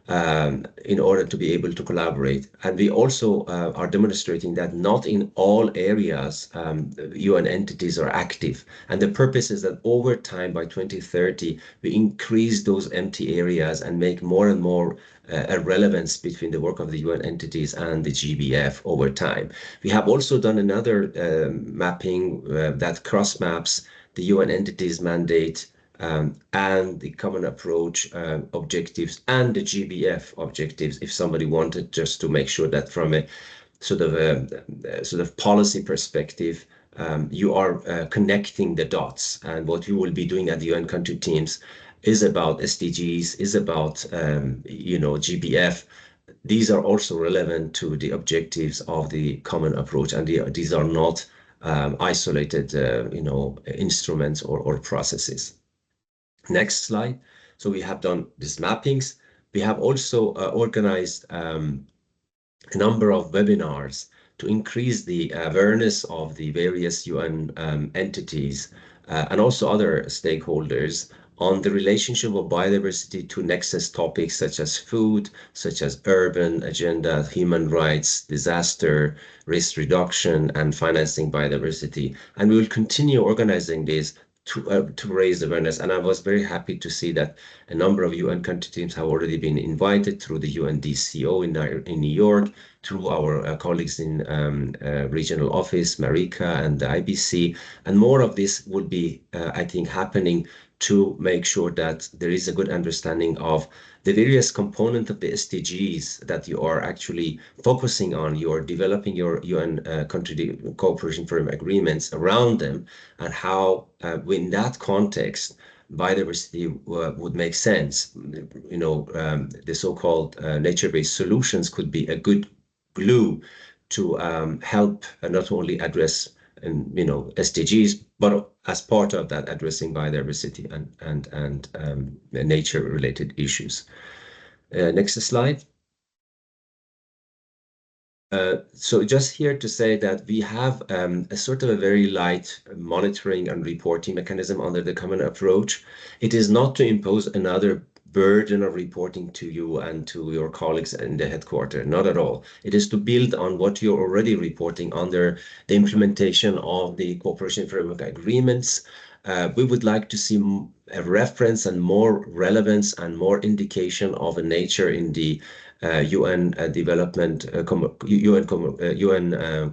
in order to be able to collaborate. And we also are demonstrating that not in all areas UN entities are active. And the purpose is that over time, by 2030, we increase those empty areas and make more and more a relevance between the work of the UN entities and the GBF over time. We have also done another mapping that cross maps the UN entities mandate and the common approach objectives and the GBF objectives, if somebody wanted, just to make sure that from a sort of policy perspective, you are connecting the dots. And what you will be doing at the UN country teams is about SDGs, is about GBF. These are also relevant to the objectives of the common approach, and these are not isolated instruments or processes. Next slide. So we have done these mappings. We have also organized a number of webinars to increase the awareness of the various UN entities and also other stakeholders on the relationship of biodiversity to nexus topics such as food, such as urban agenda, human rights, disaster, risk reduction, and financing biodiversity. And we will continue organizing this to raise awareness. And I was very happy to see that a number of UN country teams have already been invited through the UNDCO in New York, through our colleagues in regional office, Marika and the IBC. And more of this will be, I think, happening to make sure that there is a good understanding of the various components of the SDGs that you are actually focusing on. You are developing your UN country cooperation framework agreements around them, and how in that context biodiversity would make sense. The so-called nature-based solutions could be a good glue to help not only address SDGs, but as part of that, addressing biodiversity and nature-related issues. Next slide. So just here to say that we have a sort of a very light monitoring and reporting mechanism under the common approach. It is not to impose another burden of reporting to you and to your colleagues in the headquarters, not at all. It is to build on what you're already reporting under the implementation of the cooperation framework agreements. We would like to see a reference and more relevance and more indication of a nature in the UN development, UN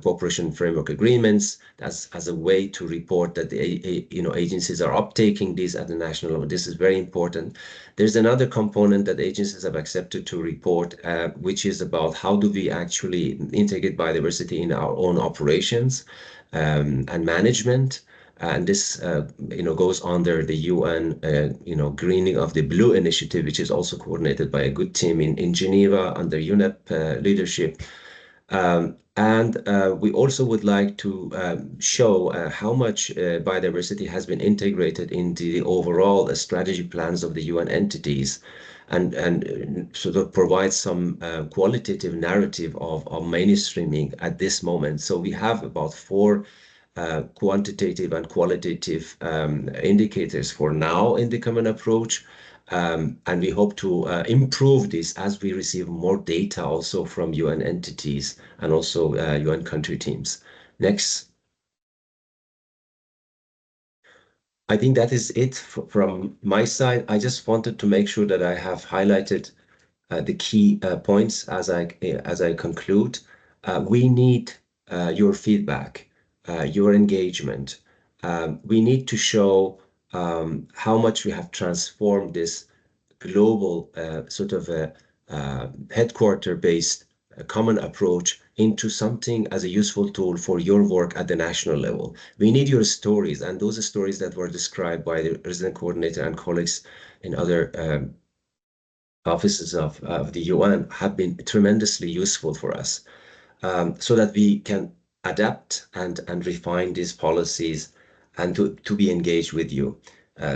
cooperation framework agreements as a way to report that the agencies are uptaking these at the national level. This is very important. There's another component that agencies have accepted to report, which is about how do we actually integrate biodiversity in our own operations and management. And this, goes under the UN, Greening of the Blue initiative, which is also coordinated by a good team in Geneva under UNEP leadership. And we also would like to show how much biodiversity has been integrated into the overall strategy plans of the UN entities, and sort of provide some qualitative narrative of mainstreaming at this moment. So we have about 4 quantitative and qualitative indicators for now in the common approach. And we hope to improve this as we receive more data also from UN entities and also UN country teams. Next. I think that is it from my side. I just wanted to make sure that I have highlighted the key points as I conclude. We need your feedback, your engagement. We need to show how much we have transformed this global sort of a headquarter-based common approach into something as a useful tool for your work at the national level. We need your stories, and those stories that were described by the resident coordinator and colleagues in other offices of the UN have been tremendously useful for us, so that we can adapt and refine these policies and to be engaged with you.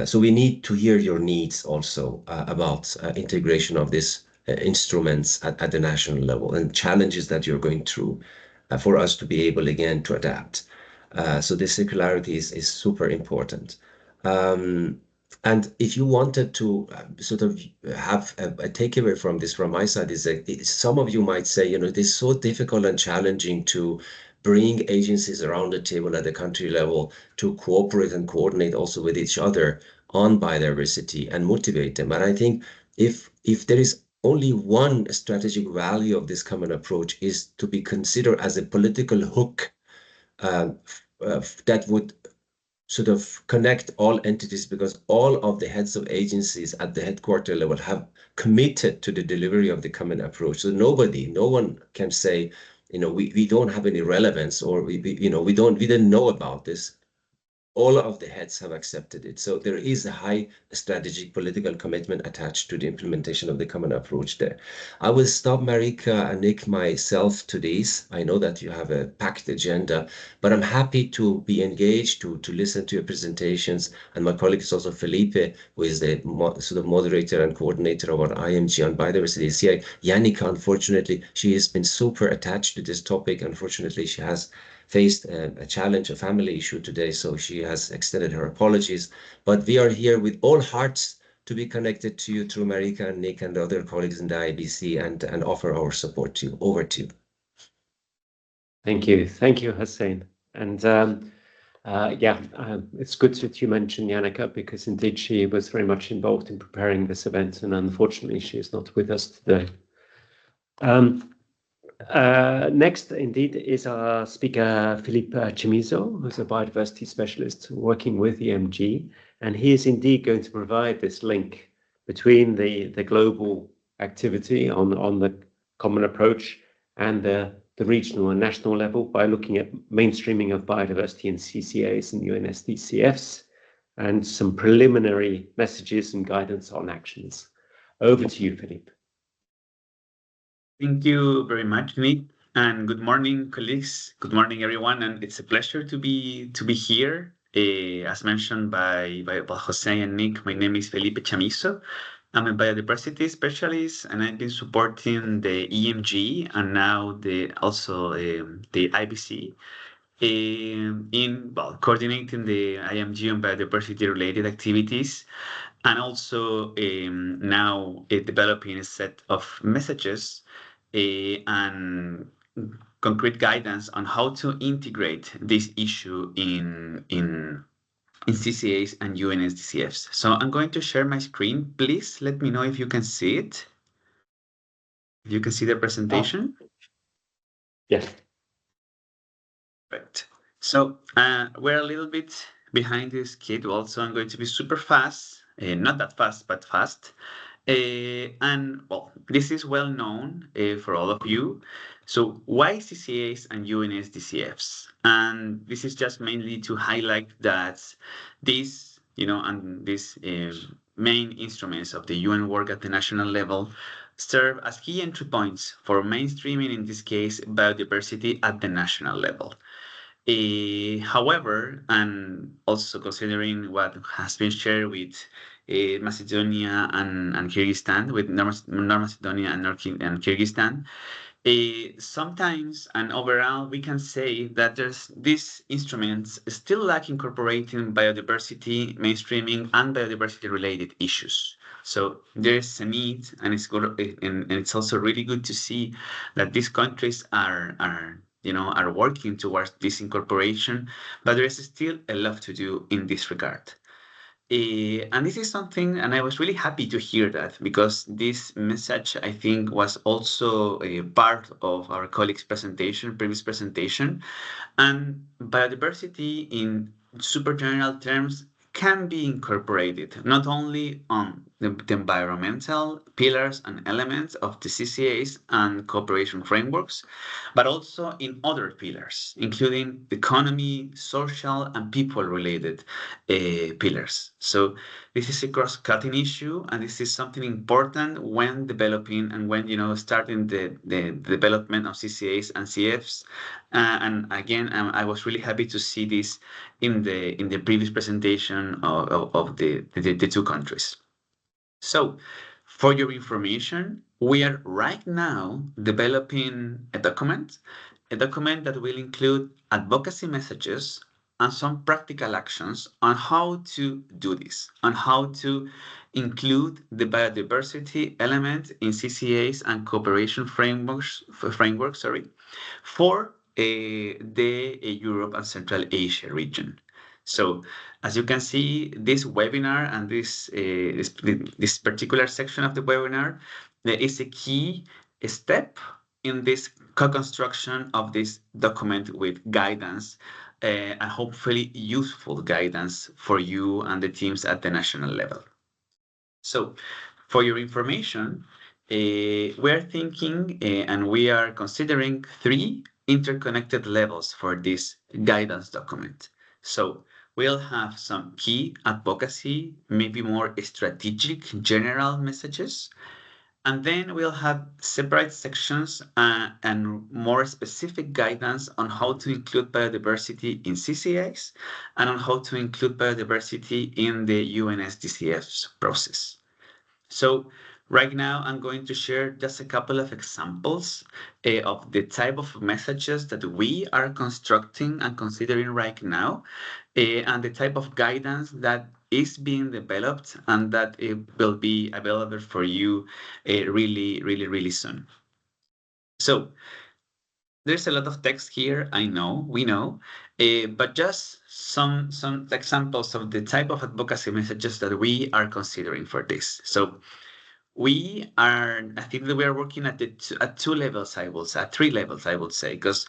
So we need to hear your needs also about integration of these instruments at the national level and challenges that you're going through for us to be able again to adapt. So this circularity is super important. And if you wanted to sort of have a takeaway from this from my side is that some of you might say, it is so difficult and challenging to bring agencies around the table at the country level to cooperate and coordinate also with each other on biodiversity and motivate them. And I think if there is only one strategic value of this common approach is to be considered as a political hook that would sort of connect all entities, because all of the heads of agencies at the headquarter level have committed to the delivery of the common approach. So no one can say, we don't have any relevance, or we didn't know about this. All of the heads have accepted it. So there is a high strategic political commitment attached to the implementation of the common approach there. I will stop, Marika and Nick, myself to this. I know that you have a packed agenda, but I'm happy to be engaged, to listen to your presentations. And my colleague is also Felipe, who is the sort of moderator and coordinator of our IMG on biodiversity. See, Yannicka, unfortunately, she has been super attached to this topic. Unfortunately, she has faced a challenge, a family issue today, so she has extended her apologies. But we are here with all hearts to be connected to you through Marika and Nick and the other colleagues in the IBC and offer our support to you. Over to you. Thank you, Hussein. And it's good that you mentioned Yannicka, because indeed she was very much involved in preparing this event, and unfortunately she is not with us today. Next, indeed, is our speaker, Philippe Chimizo, who's a biodiversity specialist working with EMG, and he is indeed going to provide this link between the global activity on the common approach and the regional and national level by looking at mainstreaming of biodiversity in CCAs and UNSDCFs, and some preliminary messages and guidance on actions. Over to you, Philippe. Thank you very much, Nick, and good morning, colleagues. Good morning, everyone, and it's a pleasure to be here. As mentioned by Jose and Nick, my name is Felipe Chamizo. I'm a biodiversity specialist, and I've been supporting the EMG and now also the IBC in coordinating the IMG on biodiversity-related activities, and also now developing a set of messages and concrete guidance on how to integrate this issue in CCAs and UNSDCFs. So I'm going to share my screen. Please let me know if you can see it. If you can see the presentation. Yes. Right. So we're a little bit behind the schedule, so I'm going to be super fast. Not that fast, but fast. And well, this is well known for all of you. So why CCAs and UNSDCFs? And this is just mainly to highlight that these, and these main instruments of the UN work at the national level serve as key entry points for mainstreaming, in this case, biodiversity at the national level. However, and also considering what has been shared with Macedonia and Kyrgyzstan, with North Macedonia and Kyrgyzstan, sometimes and overall we can say that these instruments still lack incorporating biodiversity, mainstreaming, and biodiversity-related issues. So there's a need, and it's good, and it's also really good to see that these countries are working towards this incorporation, but there is still a lot to do in this regard. And this is something, and I was really happy to hear that, because this message, I think, was also a part of our colleague's presentation, previous presentation. And biodiversity in super general terms can be incorporated not only on the environmental pillars and elements of the CCAs and cooperation frameworks, but also in other pillars, including economy, social, and people-related pillars. So this is a cross-cutting issue, and this is something important when developing and when starting the development of CCAs and CFs. And again, I was really happy to see this in the previous presentation of the two countries. So, for your information, we are right now developing a document that will include advocacy messages and some practical actions on how to do this, on how to include the biodiversity element in CCAs and cooperation frameworks, for the Europe and Central Asia region. So, as you can see, this webinar and this particular section of the webinar is a key step in this co-construction of this document with guidance and hopefully useful guidance for you and the teams at the national level. So, for your information, we're thinking and we are considering 3 interconnected levels for this guidance document. So we'll have some key advocacy, maybe more strategic general messages, and then we'll have separate sections and more specific guidance on how to include biodiversity in CCAs and on how to include biodiversity in the UNSDCFs process. So right now, I'm going to share just a couple of examples of the type of messages that we are constructing and considering right now, and the type of guidance that is being developed and that it will be available for you really soon. So there's a lot of text here, we know, but just some examples of the type of advocacy messages that we are considering for this. So I think that we are working at 2 levels, at 3 levels, I would say, because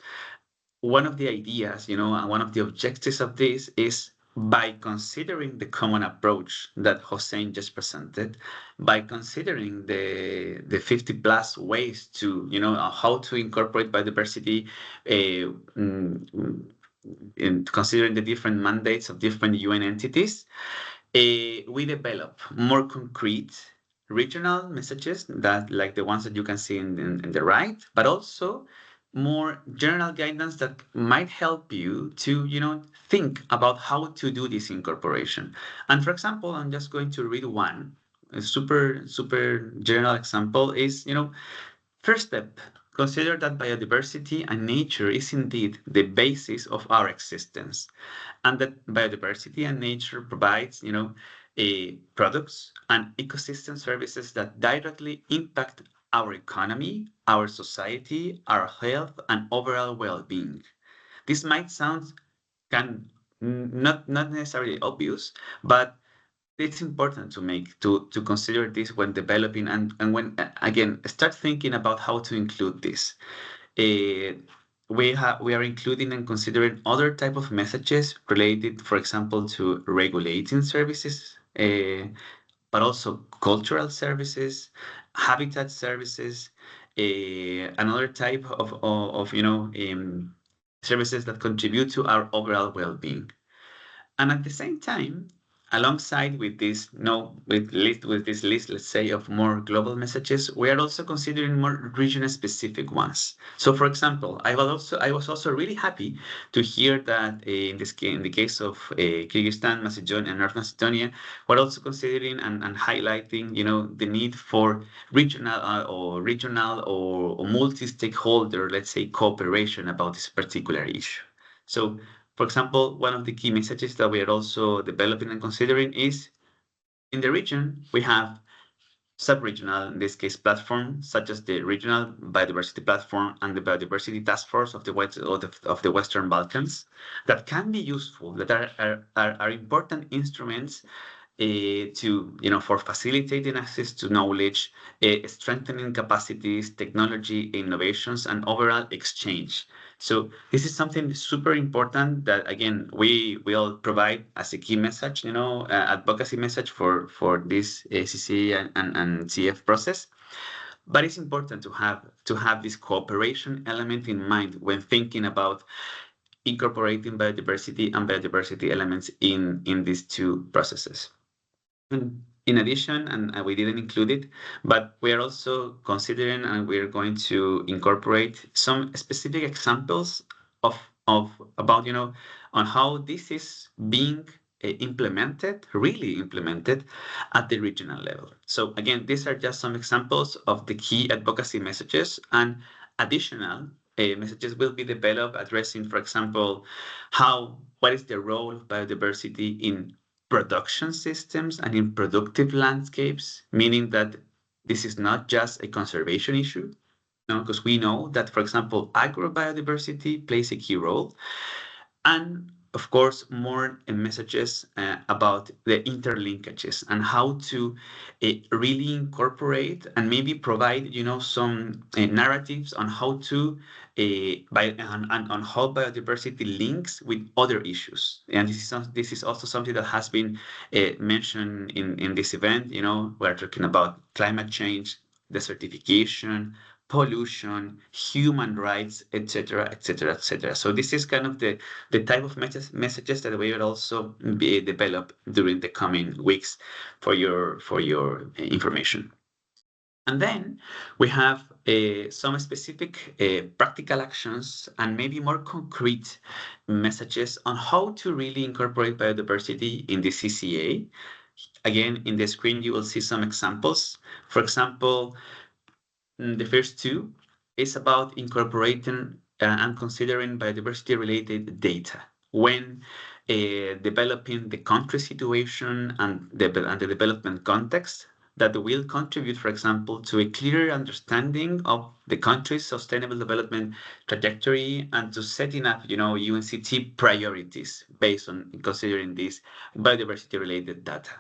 one of the ideas, and one of the objectives of this is, by considering the common approach that Hossein just presented, by considering the 50 plus ways to, how to incorporate biodiversity, in considering the different mandates of different UN entities, we develop more concrete regional messages that, like the ones that you can see in the right, but also more general guidance that might help you to, think about how to do this incorporation. And for example, I'm just going to read one. A super general example is, first step, consider that biodiversity and nature is indeed the basis of our existence, and that biodiversity and nature provides, products and ecosystem services that directly impact our economy, our society, our health, and overall well-being. This might sound not necessarily obvious, but it's important to consider this when developing and when again start thinking about how to include this. We are including and considering other type of messages related, for example, to regulating services, but also cultural services, habitat services, another type of services that contribute to our overall well-being. And at the same time, alongside with this, with this list, let's say, of more global messages, we are also considering more region-specific ones. So, for example, I was also really happy to hear that in the case of Kyrgyzstan, Macedonia, and North Macedonia, we're also considering and highlighting, the need for regional or multi-stakeholder, let's say, cooperation about this particular issue. So, for example, one of the key messages that we are also developing and considering is, in the region, we have sub-regional, in this case, platforms, such as the Regional Biodiversity Platform and the Biodiversity Task Force of the Western Balkans, that can be useful, that are important instruments for facilitating access to knowledge, strengthening capacities, technology, innovations, and overall exchange. So this is something super important that, again, we will provide as a key message, advocacy message for this CCA and CF process. But it's important to have this cooperation element in mind when thinking about incorporating biodiversity and biodiversity elements in these two processes. In addition, and we didn't include it, but we are also considering and we're going to incorporate some specific examples of about on how this is being really implemented at the regional level. So again, these are just some examples of the key advocacy messages, and additional messages will be developed addressing, for example, what is the role of biodiversity in production systems and in productive landscapes, meaning that this is not just a conservation issue, because we know that, for example, agrobiodiversity plays a key role. And of course, more messages about the interlinkages and how to really incorporate and maybe provide, some narratives on how to on how biodiversity links with other issues. And this is also something that has been mentioned in this event. We're talking about climate change, desertification, pollution, human rights, etc., etc., etc. So this is kind of the type of messages that we will also be developed during the coming weeks for your information. And then we have some specific practical actions and maybe more concrete messages on how to really incorporate biodiversity in the CCA. Again, in the screen, you will see some examples. For example, the first two is about incorporating and considering biodiversity-related data when developing the country situation and the development context that will contribute, for example, to a clearer understanding of the country's sustainable development trajectory and to setting up, UNCT priorities based on considering this biodiversity-related data.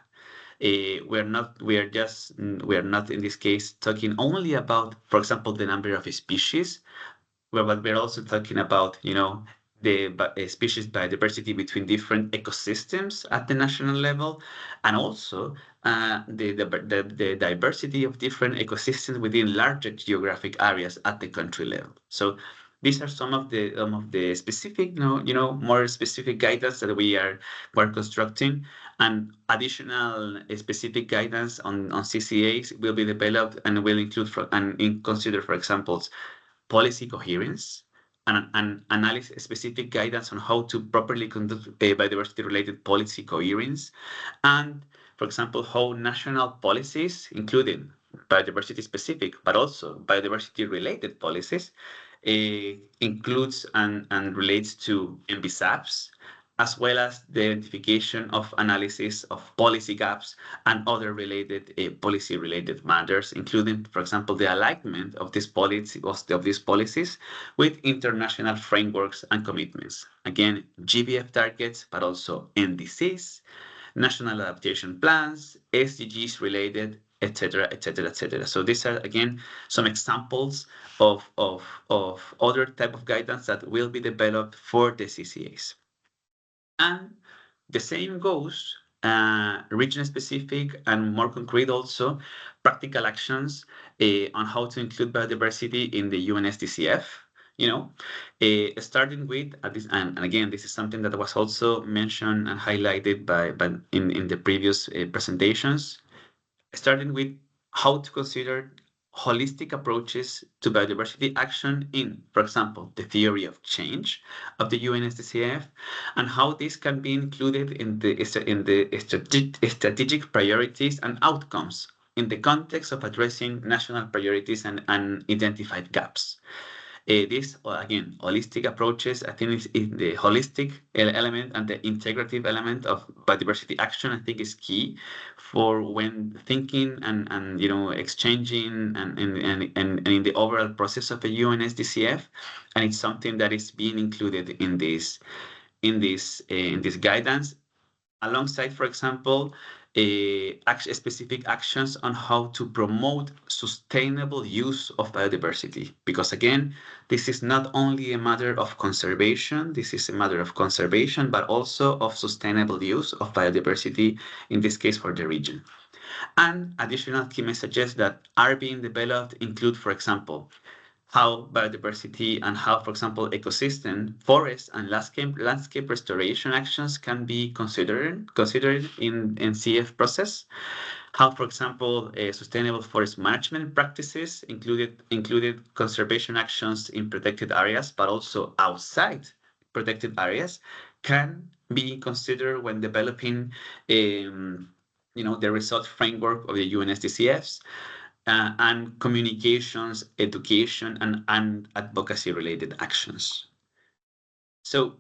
We are not in this case talking only about, for example, the number of species, but we're also talking about, the species biodiversity between different ecosystems at the national level, and also the diversity of different ecosystems within larger geographic areas at the country level. So these are some of the specific, more specific guidance that we're constructing, and additional specific guidance on CCAs will be developed and will include consider, for example, policy coherence and analysis specific guidance on how to properly conduct biodiversity-related policy coherence, and, for example, how national policies, including biodiversity-specific, but also biodiversity-related policies, includes and relates to MBSAPs, as well as the identification of analysis of policy gaps and other related policy-related matters, including, for example, the alignment of these policies with international frameworks and commitments. Again, GBF targets, but also NDCs, national adaptation plans, SDGs related, etc., etc., etc. So these are, again, some examples of other type of guidance that will be developed for the CCAs. And the same goes region-specific and more concrete also practical actions on how to include biodiversity in the UNSDCF. Starting with and again, this is something that was also mentioned and highlighted by in the previous presentations. Starting with how to consider holistic approaches to biodiversity action in, for example, the theory of change of the UNSDCF, and how this can be included in the strategic priorities and outcomes in the context of addressing national priorities and identified gaps. This, again, holistic approaches, I think is the holistic element and the integrative element of biodiversity action, I think, is key for when thinking and exchanging and in the overall process of a UNSDCF, and it's something that is being included in this guidance, alongside, for example, specific actions on how to promote sustainable use of biodiversity. Because again, this is not only a matter of conservation, this is a matter of conservation, but also of sustainable use of biodiversity, in this case for the region. And additional key messages that are being developed include, for example, how biodiversity and how, for example, ecosystem, forest, and landscape restoration actions can be considered in CF process. How, for example, sustainable forest management practices included conservation actions in protected areas, but also outside protected areas, can be considered when developing the result framework of the UNSDCFs. And communications, education, and advocacy-related actions. So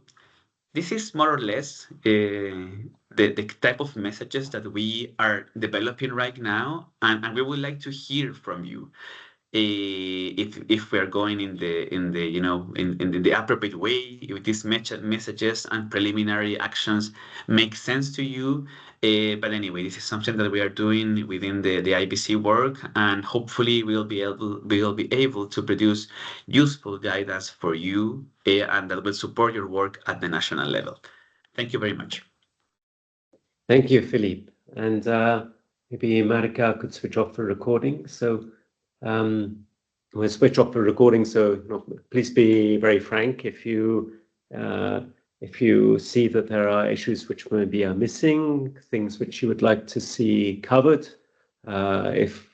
this is more or less the type of messages that we are developing right now, and we would like to hear from you. If we are going in the appropriate way, if these messages and preliminary actions make sense to you. But anyway, this is something that we are doing within the IBC work, and hopefully we'll be able to produce useful guidance for you, and that will support your work at the national level. Thank you very much. Thank you, Philippe. And maybe Marika could switch off the recording. So we'll switch off the recording. So please be very frank if you see that there are issues which maybe are missing, things which you would like to see covered. If